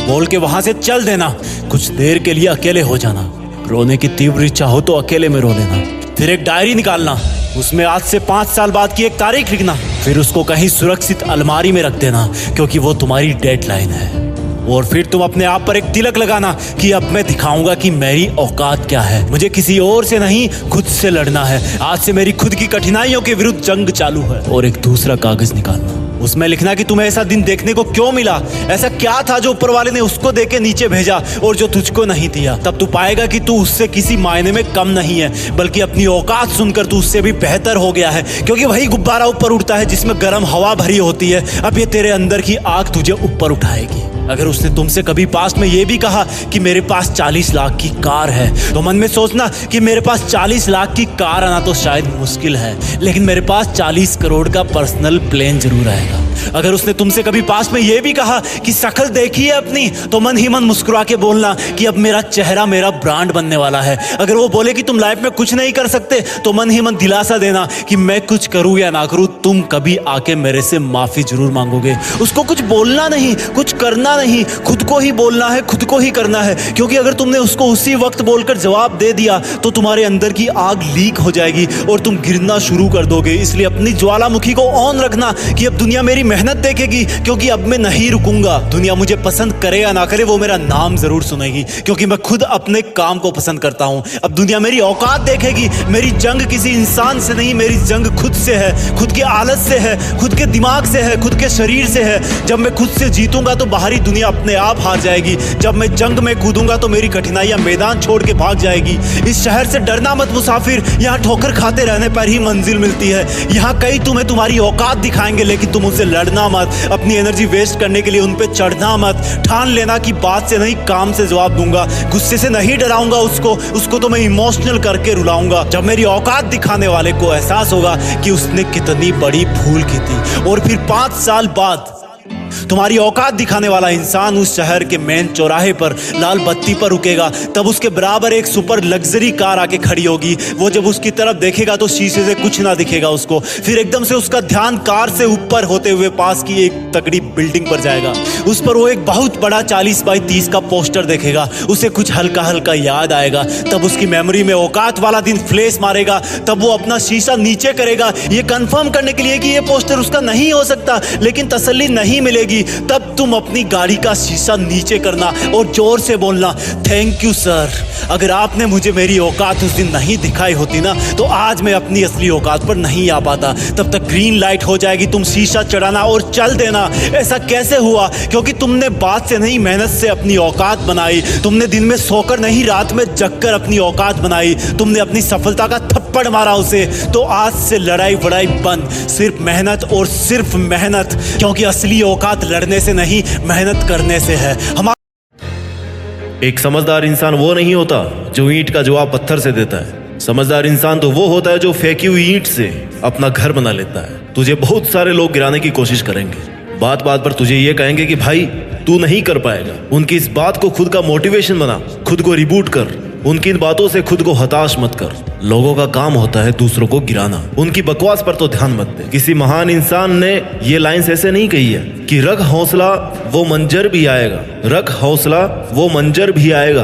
बोल के वहां से चल देना, कुछ देर के लिए अकेले हो जाना, रोने की तीव्र इच्छा हो तो अकेले में रो लेना, फिर एक डायरी निकालना, उसमें आज से 5 साल बाद की एक तारीख लिखना, फिर उसको कहीं सुरक्षित अलमारी में रख देना, क्योंकि वो तुम्हारी डेडलाइन है। और फिर तुम अपने आप पर एक तिलक लगाना कि अब मैं दिखाऊंगा कि मेरी औकात क्या है, मुझे किसी और से नहीं खुद से लड़ना है, आज से मेरी खुद की कठिनाइयों के विरुद्ध जंग चालू है। और एक दूसरा कागज निकालना, उसमें लिखना कि तुम्हें ऐसा दिन देखने को क्यों मिला, ऐसा क्या था जो ऊपर वाले ने उसको देके नीचे भेजा और जो तुझको नहीं दिया। तब तू पाएगा कि तू उससे किसी मायने में कम नहीं है, बल्कि अपनी औकात सुनकर तू उससे भी बेहतर हो गया है, क्योंकि वही गुब्बारा ऊपर उड़ता है जिसमें गर्म हवा भरी होती है। अब ये तेरे अंदर की आग तुझे ऊपर उठाएगी। अगर उसने तुमसे कभी पास्ट में ये भी कहा कि मेरे पास 40 लाख की कार है, तो मन में सोचना कि मेरे पास 40 लाख की कार आना तो शायद मुश्किल है, लेकिन मेरे पास 40 करोड़ का पर्सनल प्लेन जरूर आएगा। अगर उसने तुमसे कभी पास में यह भी कहा कि शक्ल देखी है अपनी, तो मन ही मन मुस्कुरा के बोलना कि अब मेरा चेहरा मेरा ब्रांड बनने वाला है। अगर वो बोले कि तुम लाइफ में कुछ नहीं कर सकते, तो मन ही मन दिलासा देना कि मैं कुछ करूं या ना करूं, तुम कभी आके मेरे से माफी जरूर मांगोगे। उसको कुछ बोलना नहीं, कुछ करना नहीं, खुद को ही बोलना है, खुद को ही करना है। क्योंकि अगर तुमने उसको उसी वक्त बोलकर जवाब दे दिया तो तुम्हारे अंदर की आग लीक हो जाएगी और तुम गिरना शुरू कर दोगे। इसलिए अपनी ज्वालामुखी को ऑन रखना कि अब दुनिया मेरी मेहनत देखेगी, क्योंकि अब मैं नहीं रुकूंगा। दुनिया मुझे पसंद करे या ना करे, वो मेरा नाम जरूर सुनेगी, क्योंकि मैं खुद अपने काम को पसंद करता हूं। अब दुनिया मेरी औकात देखेगी। मेरी जंग किसी इंसान से नहीं, मेरी जंग खुद से है, खुद की आदत से है, खुद के दिमाग से है, खुद के शरीर से है। जब मैं खुद से जीतूंगा तो बाहरी दुनिया अपने आप हार जाएगी। जब मैं जंग में कूदूंगा तो मेरी कठिनाइयां मैदान छोड़ के भाग जाएगी। इस शहर से डरना मत मुसाफिर, यहाँ ठोकर खाते रहने पर ही मंजिल मिलती है। यहाँ कई तुम्हें तुम्हारी औकात दिखाएंगे, लेकिन तुम उनसे लड़ना मत। अपनी एनर्जी वेस्ट करने के लिए उन पे चढ़ना मत। ठान लेना कि बात से नहीं काम से जवाब दूंगा। गुस्से से नहीं डराऊंगा उसको तो मैं इमोशनल करके रुलाऊंगा। जब मेरी औकात दिखाने वाले को एहसास होगा कि उसने कितनी बड़ी भूल की थी, और फिर 5 साल बाद तुम्हारी औकात दिखाने वाला इंसान उस शहर के मेन चौराहे पर लाल बत्ती पर रुकेगा, तब उसके बराबर एक सुपर लग्जरी कार आके खड़ी होगी। वो जब उसकी तरफ देखेगा तो शीशे से कुछ ना दिखेगा उसको। फिर एकदम से उसका ध्यान कार से ऊपर होते हुए पास की एक तगड़ी बिल्डिंग पर जाएगा। उस पर वो एक बहुत बड़ा 40 बाई 30 का पोस्टर देखेगा। उसे कुछ हल्का हल्का याद आएगा। तब उसकी मेमोरी में औकात वाला दिन फ्लैश मारेगा। तब वो अपना शीशा नीचे करेगा, ये कंफर्म करने के लिए कि ये पोस्टर उसका नहीं हो सकता, लेकिन तसल्ली नहीं मिलेगी। तब तुम अपनी गाड़ी का शीशा नीचे करना और जोर से बोलना, थैंक यू सर। अगर आपने मुझे मेरी औकात उस दिन नहीं दिखाई होती ना, तो आज मैं अपनी असली औकात पर नहीं आ पाता। तब तक ग्रीन लाइट हो जाएगी, तुम शीशा चढ़ाना और चल देना। ऐसा कैसे हुआ? क्योंकि तुमने बात से नहीं मेहनत से अपनी औकात बनाई। तुमने दिन में सोकर नहीं रात में जगकर अपनी औकात बनाई। तुमने अपनी सफलता का थप्पड़ मारा उसे। तो आज से लड़ाई वड़ाई बंद, सिर्फ मेहनत और सिर्फ मेहनत। क्योंकि असली औकात लड़ने से नहीं, मेहनत करने से है। एक समझदार इंसान वो नहीं होता जो ईंट का जवाब पत्थर से देता है। समझदार इंसान तो वो होता है जो फेंकी हुई ईंट से अपना घर बना लेता है। तुझे बहुत सारे लोग गिराने की कोशिश करेंगे, बात बात पर तुझे ये कहेंगे कि भाई तू नहीं कर पाएगा। उनकी इस बात को खुद का मोटिवेशन बना, खुद को रिबूट कर। उनकी इन बातों से खुद को हताश मत कर। लोगों का काम होता है दूसरों को गिराना। उनकी बकवास पर तो ध्यान मत दे। किसी महान इंसान ने ये लाइंस ऐसे नहीं कही है कि रख हौसला वो मंजर भी आएगा, रख हौसला वो मंजर भी आएगा,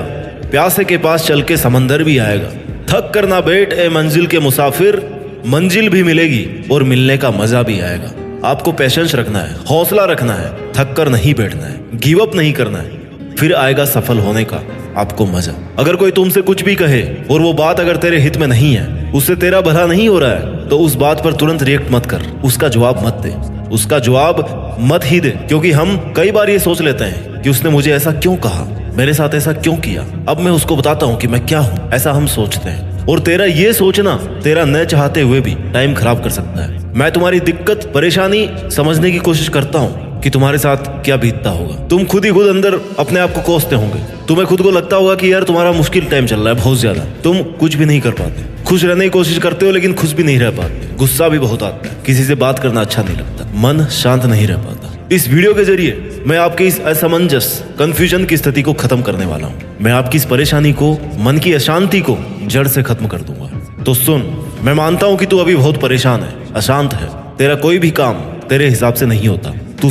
प्यासे के पास चल के समंदर भी आएगा। थक कर ना बैठ ए मंजिल के मुसाफिर, मंजिल भी मिलेगी और मिलने का मजा भी आएगा। आपको पेशेंस रखना है, हौसला रखना है, थक कर नहीं बैठना है, गिव अप नहीं करना है, फिर आएगा सफल होने का आपको मजा। अगर कोई तुमसे कुछ भी कहे और वो बात अगर तेरे हित में नहीं है, उससे तेरा भला नहीं हो रहा है, तो उस बात पर तुरंत रिएक्ट मत कर, उसका जवाब मत दे, उसका जवाब मत ही दे। क्योंकि हम कई बार ये सोच लेते हैं कि उसने मुझे ऐसा क्यों कहा, मेरे साथ ऐसा क्यों किया, अब मैं उसको बताता हूँ कि मैं क्या हूँ, ऐसा हम सोचते हैं। और तेरा ये सोचना तेरा न चाहते हुए भी टाइम खराब कर सकता है। मैं तुम्हारी दिक्कत परेशानी समझने की कोशिश करता हूँ कि तुम्हारे साथ क्या बीतता होगा। तुम खुद ही खुद अंदर अपने आप को कोसते होंगे। तुम्हें खुद को लगता होगा कि यार तुम्हारा मुश्किल टाइम चल रहा है बहुत ज्यादा, तुम कुछ भी नहीं कर पाते। खुश रहने की कोशिश करते हो लेकिन खुश भी नहीं रह पाते। गुस्सा भी बहुत आता है, किसी से बात करना अच्छा नहीं लगता, मन शांत नहीं रह पाता। इस वीडियो के जरिए मैं आपके इस असमंजस कंफ्यूजन की स्थिति को खत्म करने वाला हूँ। मैं आपकी इस परेशानी को, मन की अशांति को जड़ से खत्म कर दूंगा। तो सुन, मैं मानता हूँ कि तू अभी बहुत परेशान है, अशांत है। तेरा कोई भी काम तेरे हिसाब से नहीं होता। तू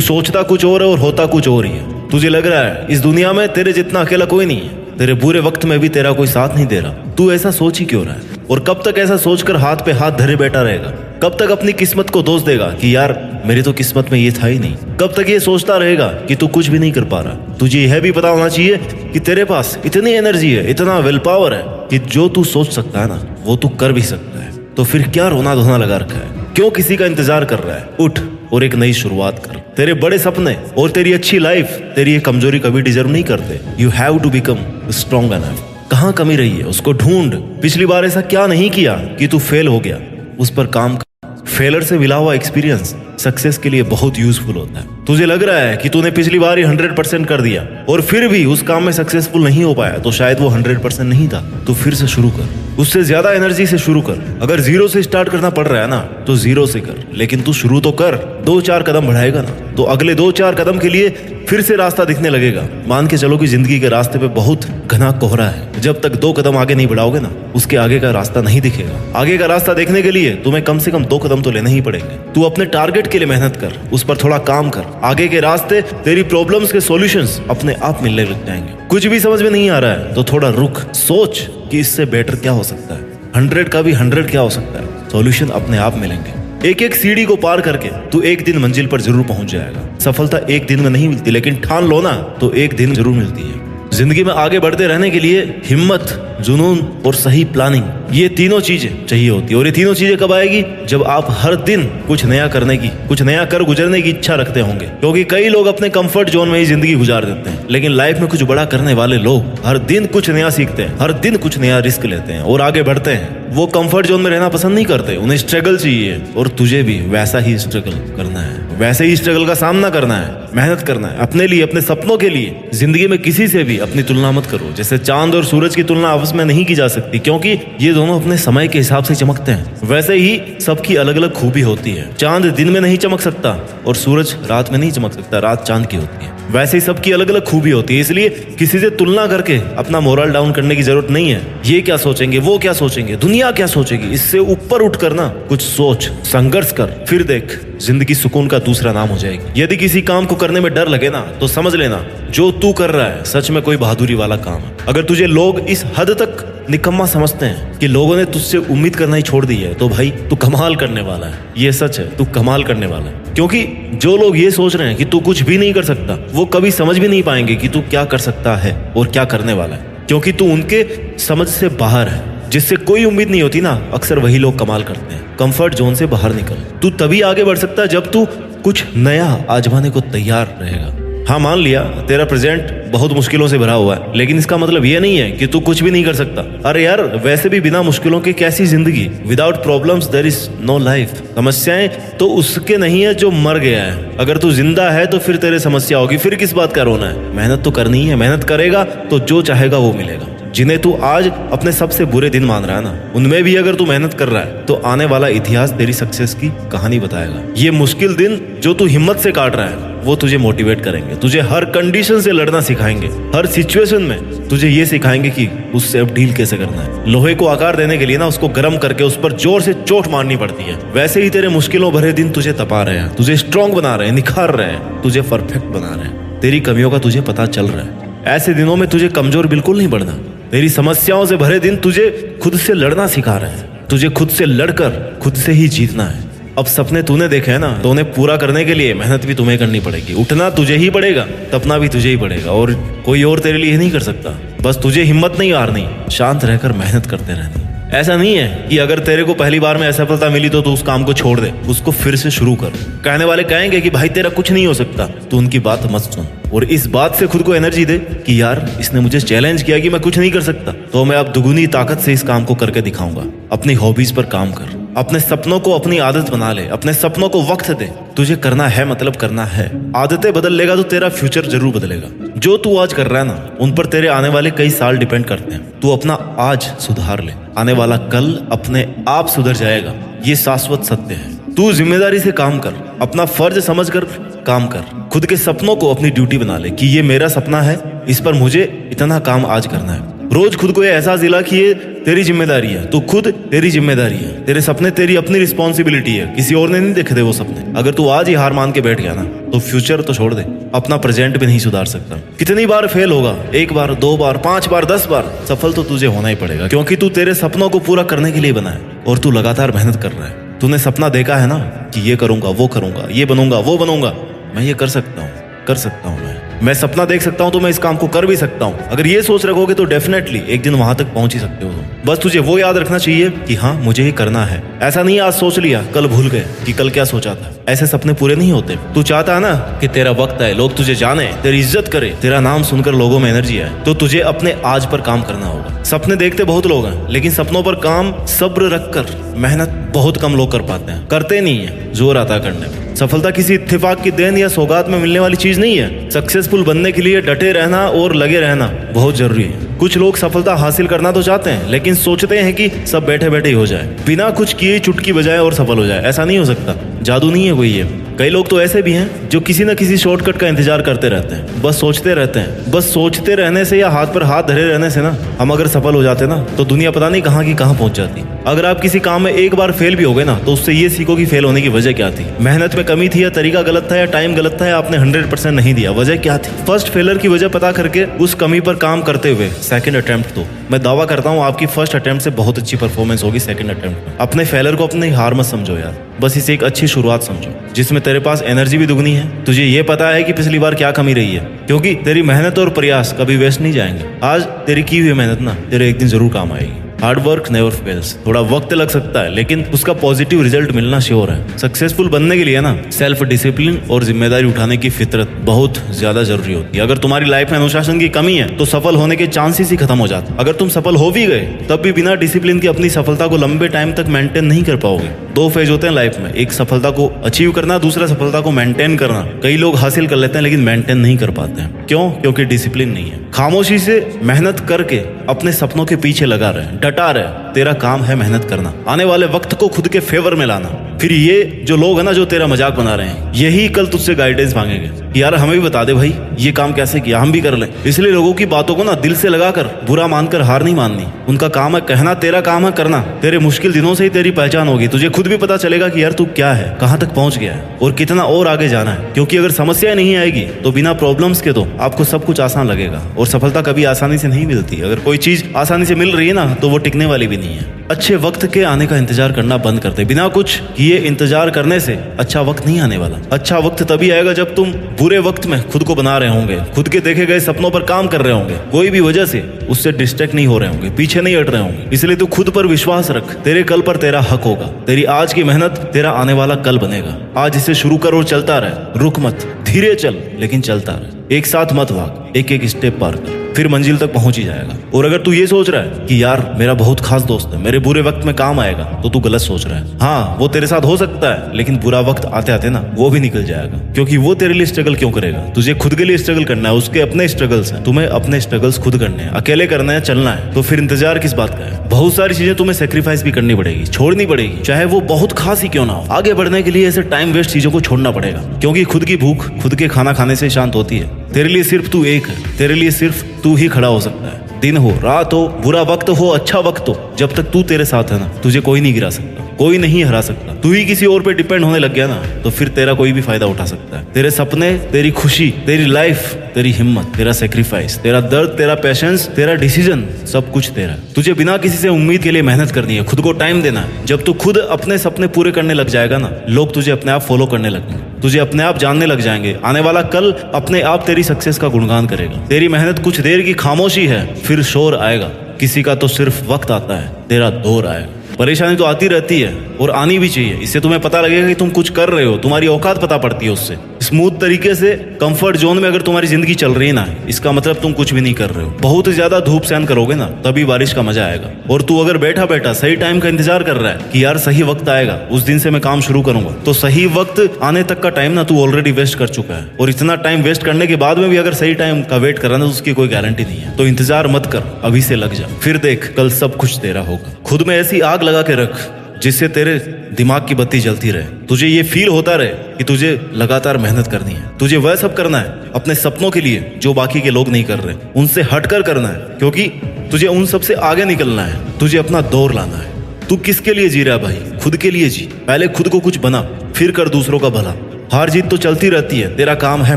सोचता कुछ और है और होता कुछ और ही है। तुझे लग रहा है इस दुनिया में तेरे जितना अकेला कोई नहीं है, तेरे बुरे वक्त में भी तेरा कोई साथ नहीं दे रहा। तू ऐसा सोच ही क्यों रहा है? और कब तक ऐसा सोचकर हाथ पे हाथ धरे बैठा रहेगा? कब तक अपनी किस्मत को दोष देगा कि यार मेरी तो किस्मत में ये था ही नहीं? कब तक ये सोचता रहेगा कि तू कुछ भी नहीं कर पा रहा? तुझे यह भी पता होना चाहिए कि तेरे पास इतनी एनर्जी है, इतना विल पावर है कि जो तू सोच सकता है ना, वो तू कर भी सकता है। तो फिर क्या रोना धोना लगा रखा है? क्यों किसी का इंतजार कर रहा है? उठ और एक नई शुरुआत कर। तेरे बड़े सपने और तेरी अच्छी लाइफ तेरी ये कमजोरी कभी डिजर्व नहीं करते। You have to become strong enough. कहाँ कमी रही है उसको ढूंढ। पिछली बार ऐसा क्या नहीं किया कि तू फेल हो गया, उस पर काम कर। फेलर से मिला हुआ एक्सपीरियंस सक्सेस के लिए बहुत यूजफुल होता है। तुझे लग रहा है कि तूने पिछली बार ही 100% कर दिया और फिर भी उस काम में सक्सेसफुल नहीं हो पाया, तो शायद वो 100% नहीं था। तो फिर से शुरू कर, उससे ज्यादा एनर्जी से शुरू कर। अगर 0 से स्टार्ट करना पड़ रहा है ना, तो 0 से कर, लेकिन तू शुरू तो कर। 2-4 कदम बढ़ाएगा ना, तो अगले 2-4 कदम के लिए फिर से रास्ता दिखने लगेगा। मान के चलो कि जिंदगी के रास्ते पे बहुत घना कोहरा है। जब तक 2 कदम आगे नहीं बढ़ाओगे ना, उसके आगे का रास्ता नहीं दिखेगा। आगे का रास्ता देखने के लिए तुम्हें कम से कम 2 कदम तो लेने ही पड़ेंगे। तू अपने टारगेट के लिए मेहनत कर, उस पर थोड़ा काम कर। आगे के रास्ते, तेरी प्रॉब्लम्स के सॉल्यूशंस अपने आप मिलने लग जाएंगे। कुछ भी समझ में नहीं आ रहा है तो थोड़ा रुक, सोच कि इससे बेटर क्या हो सकता है। 100 का भी 100 क्या हो सकता है। सॉल्यूशन अपने आप मिलेंगे। एक एक सीढ़ी को पार करके तू एक दिन मंजिल पर जरूर पहुंच जाएगा। सफलता एक दिन में नहीं मिलती, लेकिन ठान लो ना तो एक दिन जरूर मिलती है। जिंदगी में आगे बढ़ते रहने के लिए हिम्मत, जुनून और सही प्लानिंग, ये तीनों चीजें चाहिए होती है। और ये तीनों चीजें कब आएगी? जब आप हर दिन कुछ नया करने की, कुछ नया कर गुजरने की इच्छा रखते होंगे। क्योंकि कई लोग अपने कंफर्ट जोन में ही जिंदगी गुजार देते हैं, लेकिन लाइफ में कुछ बड़ा करने वाले लोग हर दिन कुछ नया सीखते हैं, हर दिन कुछ नया रिस्क लेते हैं और आगे बढ़ते हैं। वो कंफर्ट जोन में रहना पसंद नहीं करते, उन्हें स्ट्रगल चाहिए। और तुझे भी वैसा ही स्ट्रगल करना है, वैसे ही स्ट्रगल का सामना करना है, मेहनत करना है अपने लिए, अपने सपनों के लिए। जिंदगी में किसी से भी अपनी तुलना मत करो। जैसे चांद और सूरज की तुलना आपस में नहीं की जा सकती, क्योंकि ये दोनों अपने समय के हिसाब से चमकते हैं। वैसे ही सबकी अलग अलग खूबी होती है। चांद दिन में नहीं चमक सकता और सूरज रात में नहीं चमक सकता, रात चांद की होती है। वैसे ही सबकी अलग अलग खूबी होती है। इसलिए किसी से तुलना करके अपना मोरल डाउन करने की जरूरत नहीं है। ये क्या सोचेंगे, वो क्या सोचेंगे, दुनिया क्या सोचेगी, इससे ऊपर उठ कर ना कुछ सोच, संघर्ष कर, फिर देख जिंदगी सुकून का दूसरा नाम हो जाएगी। यदि किसी काम को करने में डर लगे ना, तो समझ लेना जो तू कर रहा है सच में कोई बहादुरी वाला काम है। अगर तुझे लोग इस हद तक निकम्मा समझते हैं कि लोगों ने तुझसे उम्मीद करना ही छोड़ दी है, तो भाई तू कमाल करने वाला है। ये सच है, तू कमाल करने वाला है। क्योंकि जो लोग ये सोच रहे हैं कि तू कुछ भी नहीं कर सकता, वो कभी समझ भी नहीं पाएंगे कि तू क्या कर सकता है और क्या करने वाला है। क्योंकि तू उनके समझ से बाहर है। जिससे कोई उम्मीद नहीं होती ना, अक्सर वही लोग कमाल करते हैं। कंफर्ट जोन से बाहर निकल। तू तभी आगे बढ़ सकता है जब तू कुछ नया आजमाने को तैयार रहेगा। हाँ, मान लिया तेरा प्रेजेंट बहुत मुश्किलों से भरा हुआ है, लेकिन इसका मतलब ये नहीं है कि तू कुछ भी नहीं कर सकता। अरे यार, वैसे भी बिना मुश्किलों के कैसी जिंदगी। Without problems there is no life. समस्याएं तो उसके नहीं है जो मर गया है। अगर तू जिंदा है तो फिर तेरे समस्या होगी, फिर किस बात का रोना है। मेहनत तो करनी है, मेहनत करेगा तो जो चाहेगा वो मिलेगा। जिन्हें तू आज अपने सबसे बुरे दिन मान रहा है ना, उनमें भी अगर तू मेहनत कर रहा है तो आने वाला इतिहास तेरी सक्सेस की कहानी बताएगा। ये मुश्किल दिन जो तू हिम्मत से काट रहा है, वो तुझे मोटिवेट करेंगे, तुझे हर कंडीशन से लड़ना सिखाएंगे। हर सिचुएशन में तुझे ये सिखाएंगे कि उससे अब डील कैसे करना है। लोहे को आकार देने के लिए ना उसको गर्म करके उस पर जोर से चोट मारनी पड़ती है। वैसे ही तेरे मुश्किलों भरे दिन तुझे तपा रहे हैं, तुझे स्ट्रांग बना रहे हैं, निखार रहे हैं, तुझे परफेक्ट बना रहे हैं। तेरी कमियों का तुझे पता चल रहा है। ऐसे दिनों में तुझे कमजोर बिल्कुल नहीं बढ़ना। तेरी समस्याओं से भरे दिन तुझे खुद से लड़ना सिखा रहे हैं। तुझे खुद से लड़कर खुद से ही जीतना है। अब सपने तूने देखे हैं ना, तो उन्हें पूरा करने के लिए मेहनत भी तुम्हें करनी पड़ेगी। उठना तुझे ही पड़ेगा, तपना भी तुझे ही पड़ेगा, और कोई और तेरे लिए नहीं कर सकता। बस तुझे हिम्मत नहीं हारनी, शांत रहकर मेहनत करते रहनी। ऐसा नहीं है कि अगर तेरे को पहली बार में असफलता मिली तो तू उस काम को छोड़ दे, उसको फिर से शुरू कर। कहने वाले कहेंगे कि भाई तेरा कुछ नहीं हो सकता, तो उनकी बात मत सुन और इस बात से खुद को एनर्जी दे कि यार इसने मुझे चैलेंज किया कि मैं कुछ नहीं कर सकता, तो मैं अब दुगुनी ताकत से इस काम को करके दिखाऊंगा। अपनी हॉबीज पर काम कर, अपने सपनों को अपनी आदत बना ले, अपने सपनों को वक्त दे। तुझे करना है मतलब करना है। आदतें बदल लेगा तो तेरा फ्यूचर जरूर बदलेगा। जो तू आज कर रहा है ना, उन पर तेरे आने वाले कई साल डिपेंड करते हैं। तू अपना आज सुधार ले, आने वाला कल अपने आप सुधर जाएगा। ये शाश्वत सत्य है। तू जिम्मेदारी से काम कर, अपना फर्ज समझकर काम कर। खुद के सपनों को अपनी ड्यूटी बना ले कि ये मेरा सपना है, इस पर मुझे इतना काम आज करना है। रोज खुद को ये एहसास दिला कि ये तेरी जिम्मेदारी है। तू खुद तेरी जिम्मेदारी है। तेरे सपने तेरी अपनी रिस्पॉन्सिबिलिटी है, किसी और ने नहीं देखे थे वो सपने। अगर तू आज ही हार मान के बैठ गया ना, तो फ्यूचर तो छोड़ दे, अपना प्रेजेंट भी नहीं सुधार सकता। कितनी बार फेल होगा, 1 बार, 2 बार, 5 बार, 10 बार, सफल तो तुझे होना ही पड़ेगा। क्योंकि तू तेरे सपनों को पूरा करने के लिए बना है और तू लगातार मेहनत कर रहा है। तूने सपना देखा है ना कि ये करूंगा, वो करूंगा, ये बनूंगा, वो बनूंगा, मैं ये कर सकता हूँ, कर सकता हूँ। मैं सपना देख सकता हूँ तो मैं इस काम को कर भी सकता हूँ। अगर ये सोच रखोगे तो डेफिनेटली एक दिन वहां तक पहुंच ही सकते हो। बस तुझे वो याद रखना चाहिए कि हाँ, मुझे ही करना है। ऐसा नहीं आज सोच लिया कल भूल गए कि कल क्या सोचा था। ऐसे सपने पूरे नहीं होते। तू चाहता है ना कि तेरा वक्त आए, लोग तुझे जाने, तेरी इज्जत करे, तेरा नाम सुनकर लोगों में एनर्जी आए, तो तुझे अपने आज पर काम करना होगा। सपने देखते बहुत लोग हैं, लेकिन सपनों पर काम सब्र रखकर मेहनत बहुत कम लोग कर पाते हैं। करते नहीं है, जोर आता है करने में। सफलता किसी इत्तेफाक की देन या सौगात में मिलने वाली चीज नहीं है। सक्सेसफुल बनने के लिए डटे रहना और लगे रहना बहुत जरूरी है। कुछ लोग सफलता हासिल करना तो चाहते हैं, लेकिन सोचते हैं कि सब बैठे बैठे ही हो जाए, बिना कुछ किए चुटकी बजाए और सफल हो जाए। ऐसा नहीं हो सकता, जादू नहीं है कोई ये। कई लोग तो ऐसे भी हैं जो किसी न किसी शॉर्टकट का इंतजार करते रहते हैं, बस सोचते रहते हैं। बस सोचते रहने से या हाथ पर हाथ धरे रहने से ना, हम अगर सफल हो जाते ना तो दुनिया पता नहीं कहाँ की कहाँ पहुंच जाती। अगर आप किसी काम में एक बार फेल भी हो गए ना, तो उससे ये सीखो कि फेल होने की वजह क्या थी। मेहनत में कमी थी, या तरीका गलत था, या टाइम गलत था, या आपने 100% नहीं दिया। वजह क्या थी? फर्स्ट फेलर की वजह पता करके उस कमी पर काम करते हुए सेकंड अटेम्प्ट दो। मैं दावा करता हूँ आपकी फर्स्ट अटेम्प्ट से बहुत अच्छी परफॉर्मेंस होगी सेकंड अटेम्प्ट में। अपने फेलर को अपनी हार मत समझो यार, बस इसे एक अच्छी शुरुआत समझो, जिसमें तेरे पास एनर्जी भी दुगनी है। तुझे ये पता है कि पिछली बार क्या कमी रही है, क्योंकि तेरी मेहनत और प्रयास कभी वेस्ट नहीं जाएंगे। आज तेरी की हुई मेहनत ना तेरे एक दिन जरूर काम आएगी। Hard work never fails. थोड़ा वक्त लग सकता है, लेकिन उसका पॉजिटिव रिजल्ट मिलना श्योर है। सक्सेसफुल बनने के लिए ना सेल्फ डिसिप्लिन और जिम्मेदारी उठाने की फितरत बहुत ज्यादा जरूरी होती है। अगर तुम्हारी लाइफ में अनुशासन की कमी है तो सफल होने के चांसेस ही खत्म हो जाते। अगर तुम सफल हो भी गए तब भी बिना डिसिप्लिन की अपनी सफलता को लंबे टाइम तक मेंटेन नहीं कर पाओगे। दो फेज होते हैं लाइफ में, एक सफलता को अचीव करना, दूसरा सफलता को मेंटेन करना। कई लोग हासिल कर लेते हैं लेकिन मेंटेन नहीं कर पाते हैं। क्यों? क्योंकि डिसिप्लिन नहीं है। खामोशी से मेहनत करके अपने सपनों के पीछे लगा रहे, डटा रहे। तेरा काम है मेहनत करना, आने वाले वक्त को खुद के फेवर में लाना। फिर ये जो लोग है ना जो तेरा मजाक बना रहे हैं, यही कल तुझसे गाइडेंस मांगेंगे, यार हमें भी बता दे भाई ये काम कैसे किया, हम भी कर लें। इसलिए लोगों की बातों को ना दिल से लगाकर बुरा मानकर हार नहीं माननी। उनका काम है कहना, तेरा काम है करना। तेरे मुश्किल दिनों से ही तेरी पहचान होगी। तुझे खुद भी पता चलेगा कि यार तू क्या है, कहाँ तक पहुंच गया है और कितना और आगे जाना है। क्योंकि अगर समस्या नहीं आएगी तो बिना प्रॉब्लम्स के तो आपको सब कुछ आसान लगेगा। और सफलता कभी आसानी से नहीं मिलती। अगर कोई चीज आसानी से मिल रही है ना तो वो टिकने वाली भी नहीं है। अच्छे वक्त के आने का इंतजार करना बंद कर दे। बिना कुछ किए इंतजार करने से अच्छा वक्त नहीं आने वाला। अच्छा वक्त तभी आएगा जब तुम बुरे वक्त में खुद को बना रहे होंगे, खुद के देखे गए सपनों पर काम कर रहे होंगे, कोई भी वजह से उससे डिस्ट्रैक्ट नहीं हो रहे होंगे, पीछे नहीं हट रहे होंगे। इसलिए तू खुद पर विश्वास रख। तेरे कल पर तेरा हक होगा। तेरी आज की मेहनत तेरा आने वाला कल बनेगा। आज इसे शुरू कर और चलता रहे। रुक मत, धीरे चल लेकिन चलता रहे। एक साथ मत भाग, एक एक स्टेप पार कर, फिर मंजिल तक पहुंच ही जाएगा। और अगर तू ये सोच रहा है कि यार मेरा बहुत खास दोस्त है, मेरे बुरे वक्त में काम आएगा, तो तू गलत सोच रहा है। हाँ वो तेरे साथ हो सकता है, लेकिन बुरा वक्त आते आते ना वो भी निकल जाएगा। क्योंकि वो तेरे लिए स्ट्रगल क्यों करेगा? तुझे खुद के लिए स्ट्रगल करना है। उसके अपने स्ट्रगल्स हैं, तुम्हें अपने स्ट्रगल्स खुद करने हैं, अकेले करना है, चलना है। तो फिर इंतजार किस बात का है? बहुत सारी चीजें तुम्हें सेक्रीफाइस भी करनी पड़ेगी, छोड़नी पड़ेगी, चाहे वो बहुत खास ही क्यों ना हो। आगे बढ़ने के लिए ऐसे टाइम वेस्ट चीजों को छोड़ना पड़ेगा। क्योंकि खुद की भूख खुद के खाना खाने से शांत होती है। तेरे लिए सिर्फ तू एक है, तेरे लिए सिर्फ तू ही खड़ा हो सकता है। दिन हो, रात हो, बुरा वक्त हो, अच्छा वक्त हो, जब तक तू तेरे साथ है ना, तुझे कोई नहीं गिरा सकता, कोई नहीं हरा सकता। तू ही किसी और पे डिपेंड होने लग गया ना, तो फिर तेरा कोई भी फायदा उठा सकता है। तेरे सपने, तेरी खुशी, तेरी लाइफ, तेरी हिम्मत, तेरा सेक्रीफाइस, तेरा दर्द, तेरा पेशेंस, तेरा डिसीजन, सब कुछ तेरा है। तुझे बिना किसी से उम्मीद के लिए मेहनत करनी है, खुद को टाइम देना है। जब तू खुद अपने सपने पूरे करने लग जाएगा ना, लोग तुझे अपने आप फॉलो करने लगेंगे, तुझे अपने आप जानने लग जाएंगे। आने वाला कल अपने आप तेरी सक्सेस का गुणगान करेगा। तेरी मेहनत कुछ देर की खामोशी है, फिर शोर आएगा। किसी का तो सिर्फ वक्त आता है, तेरा दौर आएगा। परेशानी तो आती रहती है और आनी भी चाहिए। इससे तुम्हें पता लगेगा कि तुम कुछ कर रहे हो, तुम्हारी औकात पता पड़ती है उससे। स्मूथ तरीके से कंफर्ट जोन में अगर तुम्हारी जिंदगी चल रही है ना, इसका मतलब तुम कुछ भी नहीं कर रहे हो। बहुत ज्यादा धूप सहन करोगे ना, तभी बारिश का मजा आएगा। और तू अगर बैठा बैठा सही टाइम का इंतजार कर रहा है कि यार सही वक्त आएगा, उस दिन से मैं काम शुरू करूंगा, तो सही वक्त आने तक का टाइम ना तू ऑलरेडी वेस्ट कर चुका है। और इतना टाइम वेस्ट करने के बाद में भी अगर सही टाइम का वेट कर रहा है तो उसकी कोई गारंटी नहीं है। तो इंतजार मत कर, अभी से लग जा, फिर देख कल सब कुछ तेरा होगा। खुद में ऐसी आग लगा के रख जिससे तेरे दिमाग की बत्ती जलती रहे। तुझे ये फील होता रहे कि तुझे लगातार मेहनत करनी है। तुझे वह सब करना है अपने सपनों के लिए जो बाकी के लोग नहीं कर रहे, उनसे हटकर करना है। क्योंकि तुझे उन सब से आगे निकलना है, तुझे अपना दौर लाना है। तू किसके लिए जी रहा है भाई? खुद के लिए जी। पहले खुद को कुछ बना, फिर कर दूसरों का भला। हार जीत तो चलती रहती है, तेरा काम है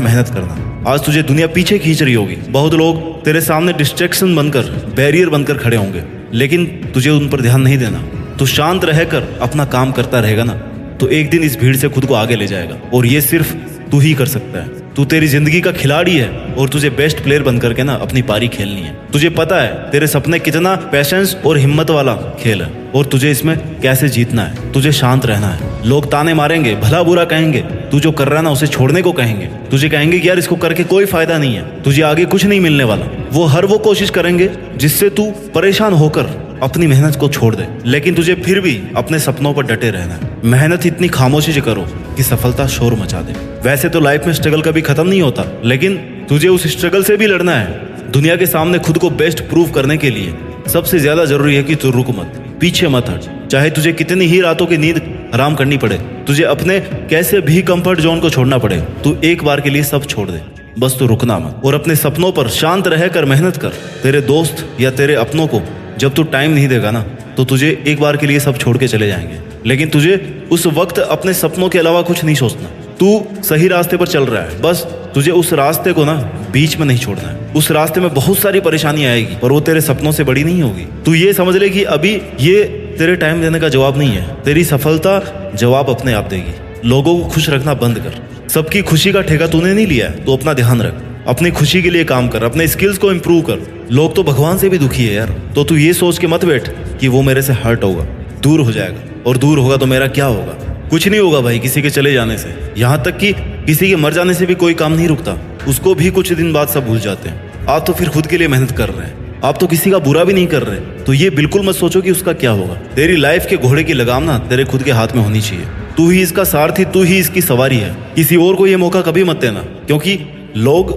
मेहनत करना। आज तुझे दुनिया पीछे खींच रही होगी, बहुत लोग तेरे सामने डिस्ट्रैक्शन बनकर, बैरियर बनकर खड़े होंगे, लेकिन तुझे उन पर ध्यान नहीं देना। तू शांत रहकर अपना काम करता रहेगा ना, तो एक दिन इस भीड़ से खुद को आगे ले जाएगा। और ये सिर्फ तू ही कर सकता है। तू तेरी जिंदगी का खिलाड़ी है और तुझे बेस्ट प्लेयर बन करके ना अपनी पारी खेलनी है। तुझे पता है तेरे सपने कितना पैशंस और हिम्मत वाला खेल है और तुझे इसमें कैसे जीतना है। तुझे शांत रहना है। लोग ताने मारेंगे, भला बुरा कहेंगे, तू जो कर रहा है ना उसे छोड़ने को कहेंगे। तुझे कहेंगे कि यार इसको करके कोई फायदा नहीं है, तुझे आगे कुछ नहीं मिलने वाला। वो कोशिश करेंगे जिससे तू परेशान होकर अपनी मेहनत को छोड़ दे। लेकिन तुझे फिर भी अपने सपनों पर डटे रहना है। मेहनत इतनी खामोशी से करो कि सफलता शोर मचा दे। वैसे तो लाइफ में स्ट्रगल कभी खत्म नहीं होता, लेकिन तुझे उस स्ट्रगल से भी लड़ना है। दुनिया के सामने खुद को बेस्ट प्रूव करने के लिए सबसे ज्यादा जरूरी है कि तू रुक मत, पीछे मत हट। चाहे तुझे कितनी ही रातों की नींद हराम करनी पड़े, तुझे अपने कैसे भी कंफर्ट जोन को छोड़ना पड़े, तू एक बार के लिए सब छोड़ दे। बस तू रुकना मत और अपने सपनों पर शांत रहकर मेहनत कर। तेरे दोस्त या तेरे अपनों को जब तू टाइम नहीं देगा ना, तो तुझे एक बार के लिए सब छोड़ के चले जाएंगे। लेकिन तुझे उस वक्त अपने सपनों के अलावा कुछ नहीं सोचना। तू सही रास्ते पर चल रहा है, बस तुझे उस रास्ते को ना बीच में नहीं छोड़ना है। उस रास्ते में बहुत सारी परेशानी आएगी, पर वो तेरे सपनों से बड़ी नहीं होगी। तू ये समझ ले कि अभी ये तेरे टाइम देने का जवाब नहीं है, तेरी सफलता जवाब अपने आप देगी। लोगों को खुश रखना बंद कर। सबकी खुशी का ठेका तूने नहीं लिया है, तो अपना ध्यान रख। अपनी खुशी के लिए काम कर, अपने स्किल्स को इम्प्रूव कर। लोग तो भगवान से भी दुखी है यार, तो तू ये सोच के मत बैठ कि वो मेरे से हर्ट होगा, दूर हो जाएगा, और दूर होगा तो मेरा क्या होगा। कुछ नहीं होगा भाई किसी के चले जाने से। यहाँ तक कि किसी के मर जाने से भी कोई काम नहीं रुकता, उसको भी कुछ दिन बाद सब भूल जाते हैं। आप तो फिर खुद के लिए मेहनत कर रहे हैं, आप तो किसी का बुरा भी नहीं कर रहे, तो ये बिल्कुल मत सोचो कि उसका क्या होगा। तेरी लाइफ के घोड़े की लगाम ना तेरे खुद के हाथ में होनी चाहिए। तू ही इसका सारथी, तू ही इसकी सवारी है। किसी और को ये मौका कभी मत देना, क्योंकि लोग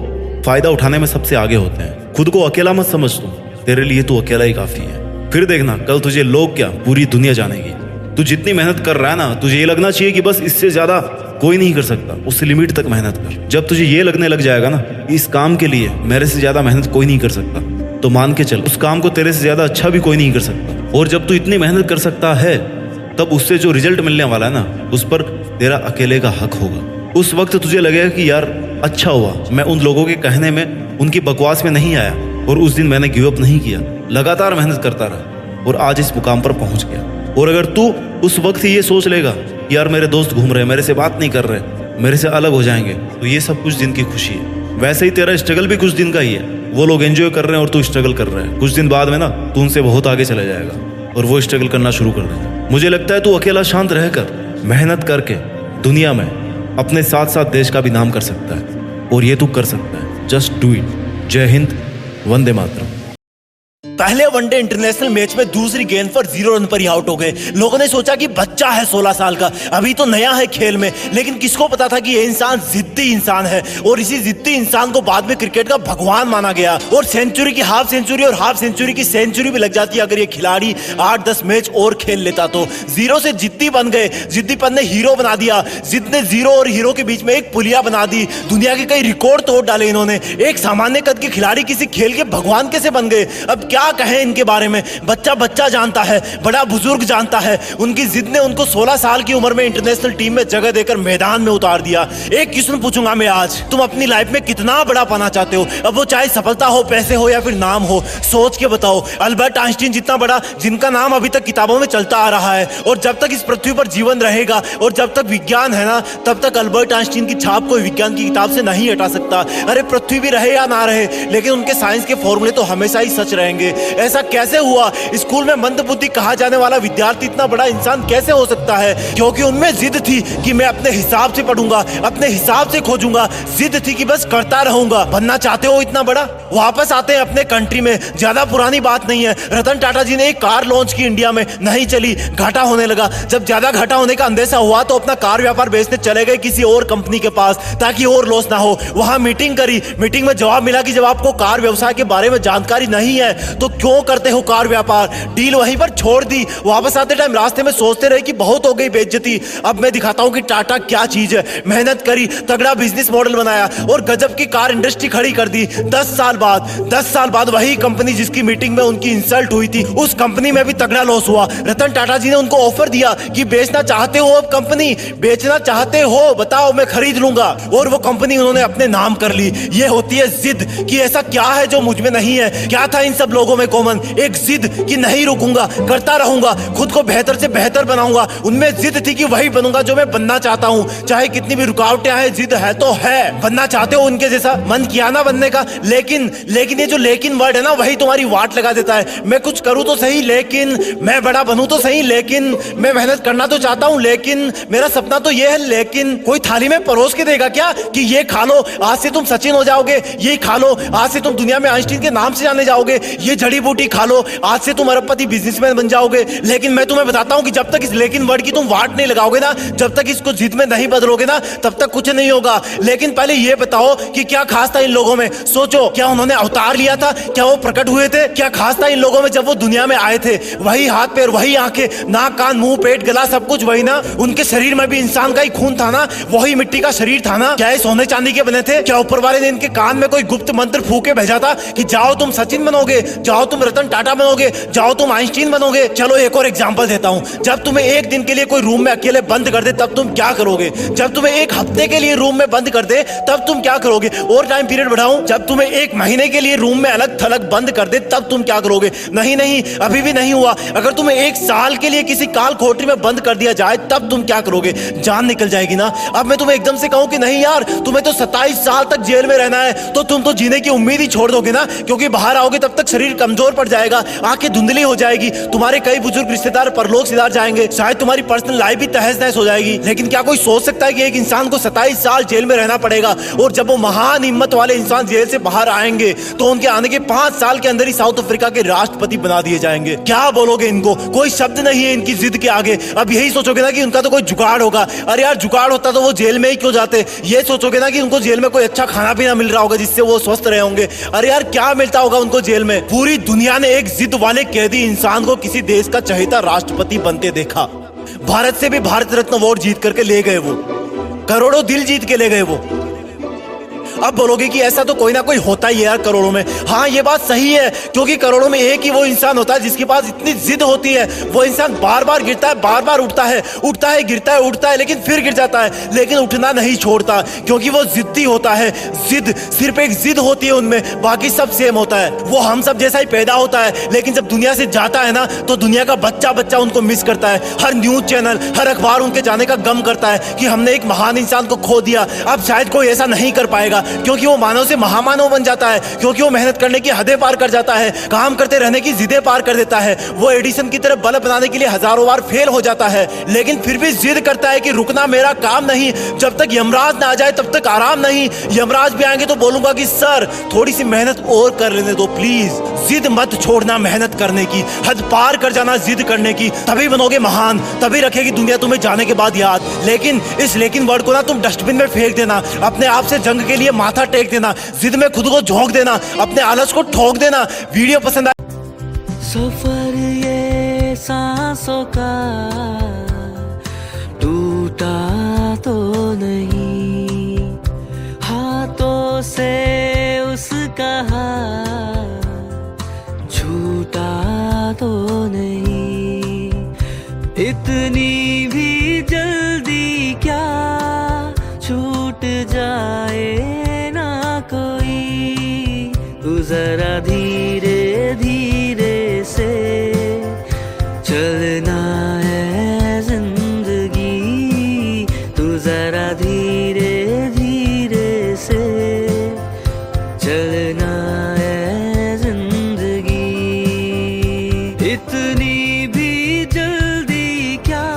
फायदा उठाने में सबसे आगे होते हैं। खुद को अकेला मत समझ तू, तेरे लिए तू अकेला ही काफी है। फिर देखना कल तुझे लोग क्या पूरी दुनिया जानेगी। तू जितनी मेहनत कर रहा है ना, तुझे ये लगना चाहिए कि बस इससे ज्यादा कोई नहीं कर सकता, उससे लिमिट तक मेहनत कर। जब तुझे ये लगने लग जाएगा ना, इस काम के लिए मेरे से ज्यादा मेहनत कोई नहीं कर सकता, तो मान के चल उस काम को तेरे से ज्यादा अच्छा भी कोई नहीं कर सकता। और जब तू इतनी मेहनत कर सकता है, तब उससे जो रिजल्ट मिलने वाला है ना, उस पर तेरा अकेले का हक होगा। उस वक्त तुझे लगेगा कि यार अच्छा हुआ मैं उन लोगों के कहने में, उनकी बकवास में नहीं आया, और उस दिन मैंने गिव अप नहीं किया, लगातार मेहनत करता रहा और आज इस मुकाम पर पहुंच गया। और अगर तू उस वक्त ही ये सोच लेगा कि यार मेरे दोस्त घूम रहे हैं, मेरे से बात नहीं कर रहे, मेरे से अलग हो जाएंगे, तो ये सब कुछ दिन की खुशी है। वैसे ही तेरा स्ट्रगल भी कुछ दिन का ही है। वो लोग एंजॉय कर रहे हैं और तू स्ट्रगल कर रहा है। कुछ दिन बाद में ना तू उनसे बहुत आगे चला जाएगा और वो स्ट्रगल करना शुरू कर देगा। मुझे लगता है तू अकेला शांत रहकर मेहनत करके दुनिया में अपने साथ साथ देश का भी नाम कर सकता है, और ये तू कर सकता है। Just do it. जय हिंद, वंदे मातरम। पहले वनडे इंटरनेशनल मैच में दूसरी गेंद पर 0 रन पर ही आउट हो गए। लोगों ने सोचा कि बच्चा है 16 साल का, अभी तो नया है खेल में, लेकिन किसको पता था कि ये इंसान जिद्दी इंसान है, और इसी जिद्दी इंसान को बाद में क्रिकेट का भगवान माना गया। और सेंचुरी की हाफ सेंचुरी और हाफ सेंचुरी की सेंचुरी भी लग जाती अगर ये खिलाड़ी 8-10 मैच और खेल लेता तो। 0 से जिद्दी बन गए, जिद्दीपन ने हीरो बना दिया, जिद ने 0 और हीरो के बीच में एक पुलिया बना दी। दुनिया के कई रिकॉर्ड तोड़ डाले इन्होंने। एक सामान्य कद के खिलाड़ी किसी खेल के भगवान कैसे बन गए? अब क्या कहें इनके बारे में। बच्चा बच्चा जानता है, बड़ा बुजुर्ग जानता है। उनकी जिद ने उनको 16 साल की उम्र में इंटरनेशनल टीम में जगह देकर मैदान में उतार दिया। एक क्वेश्चन पूछूंगा मैं आज, तुम अपनी लाइफ में कितना बड़ा पाना चाहते हो? अब वो चाहे सफलता हो, पैसे हो या फिर नाम हो, सोच के बताओ। अल्बर्ट आइंस्टीन जितना बड़ा, जिनका नाम अभी तक किताबों में चलता आ रहा है, और जब तक इस पृथ्वी पर जीवन रहेगा और जब तक विज्ञान है ना, तब तक अल्बर्ट आइंस्टीन की छाप कोई विज्ञान की किताब से नहीं हटा सकता। अरे पृथ्वी भी रहे या ना रहे, लेकिन उनके साइंस के फॉर्मूले तो हमेशा ही सच रहेंगे। ऐसा कैसे हुआ? स्कूल में मंदबुद्धि कहा जाने वाला विद्यार्थी इतना बड़ा इंसान कैसे हो सकता है? क्योंकि उनमें जिद थी कि मैं अपने हिसाब से पढ़ूंगा, अपने हिसाब से खोजूंगा। जिद थी कि बस करता रहूंगा। बनना चाहते हो इतना बड़ा? वापस आते हैं अपने कंट्री में। ज्यादा पुरानी बात नहीं है, रतन टाटा जी ने एक कार लॉन्च की इंडिया में, नहीं चली, घाटा होने लगा। जब ज्यादा घाटा होने का अंदेशा हुआ तो अपना कार व्यापार बेचने चले गए किसी और कंपनी के पास, ताकि और लॉस ना हो। वहां मीटिंग करी, मीटिंग में जवाब मिला कि जब आपको कार व्यवसाय के बारे में जानकारी नहीं है तो क्यों करते हो कार व्यापार? डील वहीं पर छोड़ दी। वापस आते टाइम रास्ते में सोचते रहे कि बहुत हो गई बेइज्जती, अब मैं दिखाता हूं कि टाटा क्या चीज है। मेहनत करी, तगड़ा बिजनेस मॉडल बनाया और गजब की कार इंडस्ट्री खड़ी कर दी। 10 साल बाद वही कंपनी जिसकी मीटिंग में उनकी इंसल्ट हुई थी, उस कंपनी में भी तगड़ा लॉस हुआ। रतन टाटा जी ने उनको ऑफर दिया कि बेचना चाहते हो, अब कंपनी बेचना चाहते हो, बताओ मैं खरीद लूंगा। और वो कंपनी उन्होंने अपने नाम कर ली। ये होती है जिद कि ऐसा क्या है जो मुझ में नहीं है। क्या था इन सब लोगों में कॉमन? एक जिद कि नहीं रुकूंगा, करता रहूंगा, खुद को बेहतर से बेहतर बनाऊंगा। उनमें जिद थी कि वही बनूंगा जो मैं बनना चाहता हूं, चाहे कितनी भी रुकावटें आए। जिद है तो है। बनना चाहते हो उनके जैसा? मन किया ना बनने का, लेकिन ये जो लेकिन वर्ड है ना, वही तुम्हारी वाट लगा देता है। मैं कुछ करूं तो सही, लेकिन मैं बड़ा बनूं तो सही, लेकिन मैं मेहनत करना तो चाहता हूं, लेकिन मेरा सपना तो ये है, लेकिन कोई थाली में परोस के देगा क्या कि ये खा लो, आज से तुम सचिन हो जाओगे, ये खा लो, आज से तुम दुनिया में आइंस्टीन के नाम से जाने जाओगे? ये जड़ी बूटी खा लो, आज से तुम अरबपति बिजनेसमैन बन जाओगे। लेकिन मैं तुम्हें बताता हूं कि जब तक इस लेकिन वर्ड की तुम वाट नहीं लगाओगे ना, जब तक इसको जिद में नहीं बदलोगे ना, तब तक कुछ नहीं होगा। लेकिन पहले ये बताओ कि क्या खास था इन लोगों में? सोचो, क्या उन्होंने अवतार लिया था? क्या वो प्रकट हुए थे? क्या खास था इन लोगों में जब वो दुनिया में आए थे? वही हाथ पैर, वही आंखें, नाक कान मुंह पेट गला सब कुछ वही ना। उनके शरीर में भी इंसान का ही खून था ना, वही मिट्टी का शरीर था ना। क्या ये सोने चांदी के बने थे? क्या ऊपर वाले ने इनके कान में कोई गुप्त मंत्र फूके भेजा था कि जाओ तुम सचिन बनोगे, जाओ तुम रतन टाटा बनोगे, जाओ तुम आइंस्टीन बनोगे? चलो एक और एग्जांपल देता हूं। जब तुम्हें एक दिन के लिए कोई रूम में अकेले बंद कर दे तब तुम क्या करोगे? जब तुम्हें एक हफ्ते के लिए रूम में बंद कर दे तब तुम क्या करोगे? और टाइम पीरियड बढ़ाऊं, जब तुम्हें एक महीने के लिए रूम में अलग थलग बंद कर दे तब तुम क्या करोगे? नहीं नहीं, अभी भी नहीं हुआ। अगर तुम्हें एक साल के लिए किसी काल कोठरी में बंद कर दिया जाए तब तुम क्या करोगे? जान निकल जाएगी ना। अब मैं तुम्हें एकदम से कहूं कि नहीं यार, तुम्हें तो 27 साल तक जेल में रहना है, तो तुम तो जीने की उम्मीद ही छोड़ दोगे ना, क्योंकि बाहर आओगे तब तक शरीर कमजोर पड़ जाएगा, आंखें धुंधली हो जाएगी, तुम्हारे कई बुजुर्ग रिश्तेदार परलोक सिधार जाएंगे, शायद तुम्हारी पर्सनल लाइफ भी तहस नहस हो जाएगी। लेकिन क्या कोई सोच सकता है कि एक इंसान को 27 साल जेल में रहना पड़ेगा, और जब वो महान हिम्मत वाले इंसान जेल से बाहर आएंगे तो उनके आने के 5 साल के अंदर ही साउथ अफ्रीका के राष्ट्रपति बना दिए जाएंगे? क्या बोलोगे इनको? कोई शब्द नहीं है इनकी जिद के आगे। अब यही सोचोगे ना कि उनका तो कोई जुगाड़ होगा। अरे यार, जुगाड़ होता तो वो जेल में ही क्यों जाते? ये सोचोगे ना कि उनको जेल में कोई अच्छा खाना पीना मिल रहा होगा जिससे वो स्वस्थ रहे होंगे। अरे यार, क्या मिलता होगा उनको जेल में? पूरी दुनिया ने एक जिद वाले कैदी इंसान को किसी देश का चहेता राष्ट्रपति बनते देखा। भारत से भी भारत रत्न अवार्ड जीत करके ले गए वो, करोड़ों दिल जीत के ले गए वो। अब बोलोगे कि ऐसा तो कोई ना कोई होता ही है यार करोड़ों में। हाँ, ये बात सही है, क्योंकि करोड़ों में एक ही वो इंसान होता है जिसके पास इतनी जिद होती है। वो इंसान बार बार गिरता है, बार बार उठता है, उठता है, गिरता है, उठता है, लेकिन फिर गिर जाता है, लेकिन उठना नहीं छोड़ता, क्योंकि वो जिद्दी होता है। जिद, सिर्फ एक जिद होती है उनमें, बाकी सब सेम होता है। वो हम सब जैसा ही पैदा होता है, लेकिन जब दुनिया से जाता है ना तो दुनिया का बच्चा बच्चा उनको मिस करता है। हर न्यूज चैनल, हर अखबार उनके जाने का गम करता है कि हमने एक महान इंसान को खो दिया। अब शायद कोई ऐसा नहीं कर पाएगा, क्योंकि वो मानव से महामानव बन जाता है, क्योंकि वो मेहनत करने की हदें पार कर जाता है, काम करते रहने की जिदें पार कर देता है। वो एडिसन की तरह बल्ब बनाने के लिए हजारों बार फेल हो जाता है, लेकिन फिर भी जिद करता है कि रुकना मेरा काम नहीं, जब तक यमराज ना आ जाए तब तक आराम नहीं। यमराज भी आएंगे तो बोलूंगा कि सर थोड़ी सी मेहनत और कर लेने दो प्लीज। जिद मत छोड़ना, मेहनत करने की, हद पार कर जाना जिद करने की, तभी बनोगे महान, तभी रखेगी दुनिया तुम्हें जाने के बाद याद। लेकिन इस लेकिन वर्ड को ना तुम डस्टबिन में फेंक देना, अपने आप से जंग के लिए माथा टेक देना, जिद में खुद को झोंक देना, अपने आलस को ठोक देना। वीडियो पसंद आए सफर ये सांसों का टूटा तो नहीं, हाथों से उसका हाथ छूटा तो नहीं, इतनी भी जल्दी क्या छूट जाए ना कोई। तू जरा धीरे धीरे से चलना है जिंदगी, तू जरा धीरे धीरे से चलना है जिंदगी, इतनी भी जल्दी क्या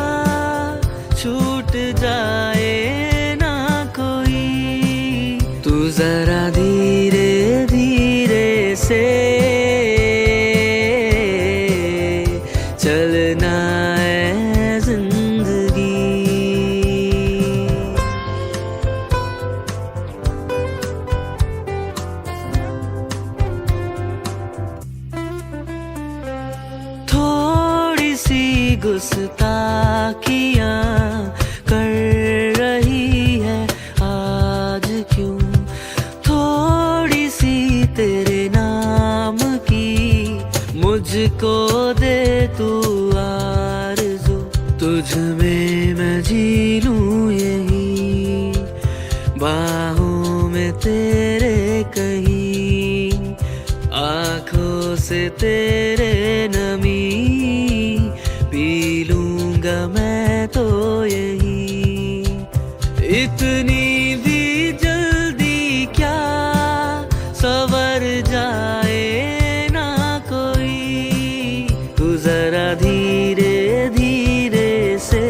छूट जाए ना कोई। तू जरा धीरे धीरे से चलना है जिंदगी। थोड़ी सी गुस्ताखियां कर रही है आज क्यों, थोड़ी सी तेरे नाम की मुझको दे तू आरज़ू, तुझ में मैं जी लूं यही, बाहों में तेरे कहीं, आँखों से तेरे नमी पी लूंगा मैं तो यही। इतनी भी जल्दी क्या सवर जाए ना कोई। तू जरा धीरे धीरे से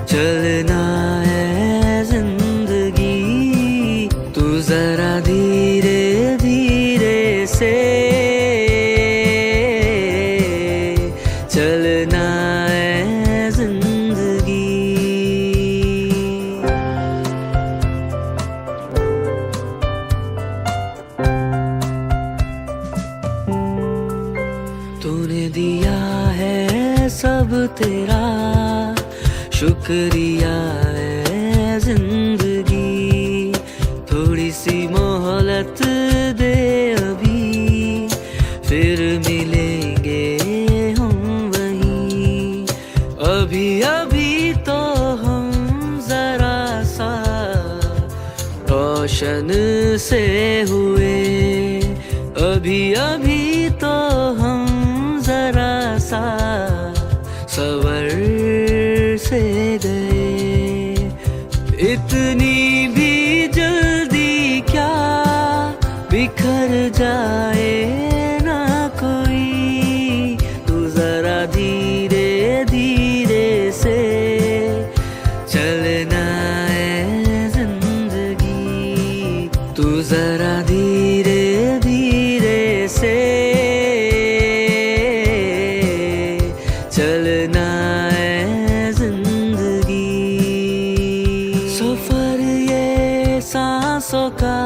चलना है जिंदगी, तू जरा धीरे धीरे से शुक्रिया है जिंदगी, थोड़ी सी मोहलत दे अभी, फिर मिलेंगे हम वहीं। अभी अभी तो हम जरा सा रोशन से हुए, अभी अभी तो हम जरा सा सवर से गए। इतनी भी जल्दी क्या बिखर जाए ना कोई, तू जरा धीरे धीरे से चलना है जिंदगी, तू जरा धीरे धीरे से चलना है जिंदगी। सफर ये सांसों का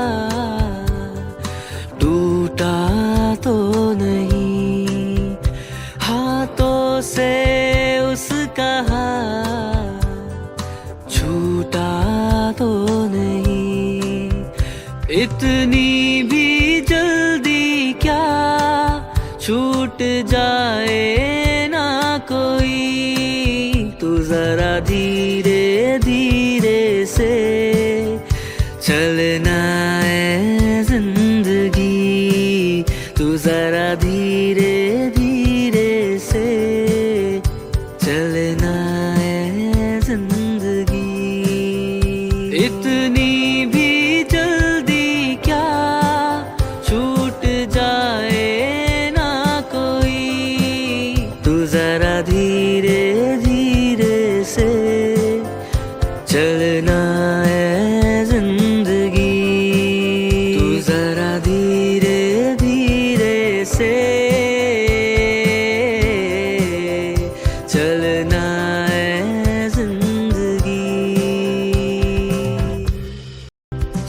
टूटा तो नहीं, हाथों से उसका हाथ छूटा तो नहीं। इतनी भी जल्दी क्या छूट जाए ना कोई, तू जरा धीरे धीरे से चलना है जिंदगी, तू जरा धीरे धीरे से चलना है जिंदगी। इतनी भी जल्दी क्या छूट जाए ना कोई, तू जरा धीरे धीरे से चलना है जिंदगी, तू जरा धीरे धीरे से चलना है जिंदगी।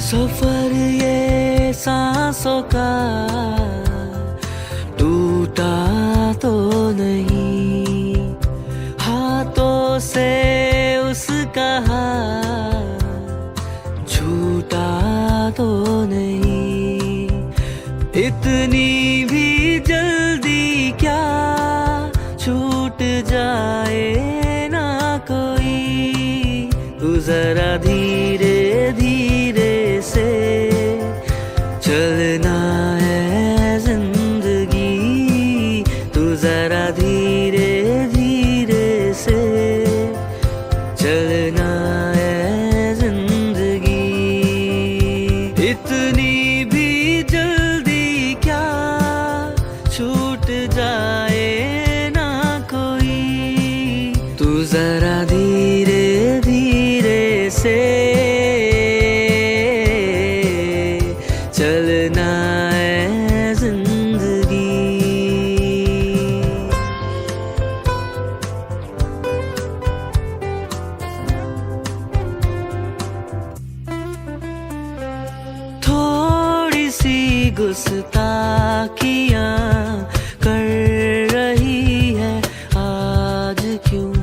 सफर ये सांसों का टूटा तो नहीं, हाथों से उसका हाथ छूटा तो नहीं। इतनी भी जल्दी क्या छूट जाए ना कोई, तू जरा धीरे धीरे से चलना है जिंदगी, तू जरा धीरे धीरे से चलना है जिंदगी। इतनी भी जल्दी क्या छूट जाए ना कोई, तू जरा धीरे धीरे से चलना है जिंदगी। थोड़ी सी गुस्ताखियाँ कर रही है आज क्यों,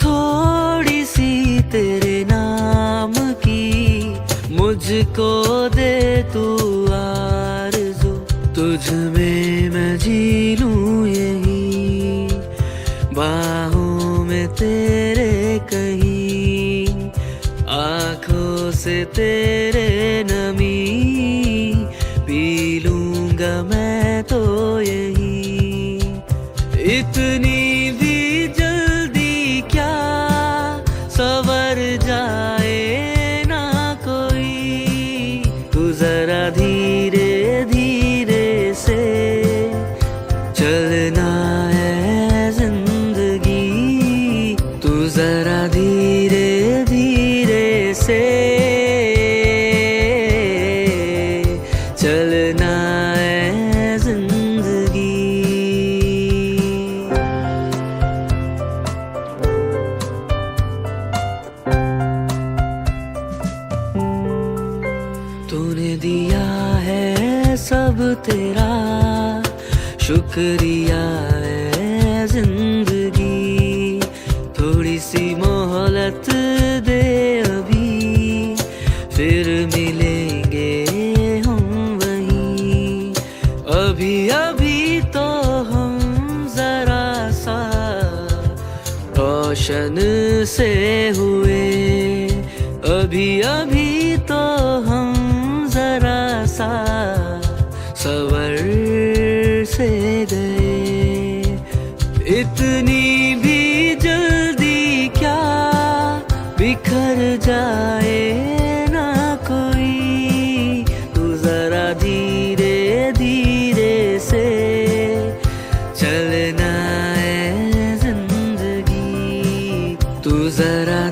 थोड़ी सी तेरे नाम की मुझको दे तू आरज़ू, तुझ में मैं जी लूं यही, बाहों में तेरे कहीं, आँखों से तेरे नमी पी लूंगा मैं तो यही। इतनी भी जल्दी क्या सवर जाए ना कोई, तू जरा धीरे धीरे से चलना है जिंदगी, तू जरा धीरे धीरे से चलना है जिंदगी। तूने दिया है सब तेरा शुक्रिया है जिंदगी, थोड़ी सी सी मोहलत दे अभी, फिर मिलेंगे हम वहीं। अभी अभी तो हम जरा सा रोशन से हुए, अभी अभी तो हम जरा सा सवर से गए। इतनी भी जल्दी क्या बिखर जाए ना कोई, तू जरा धीरे धीरे से चलना है जिंदगी, तू जरा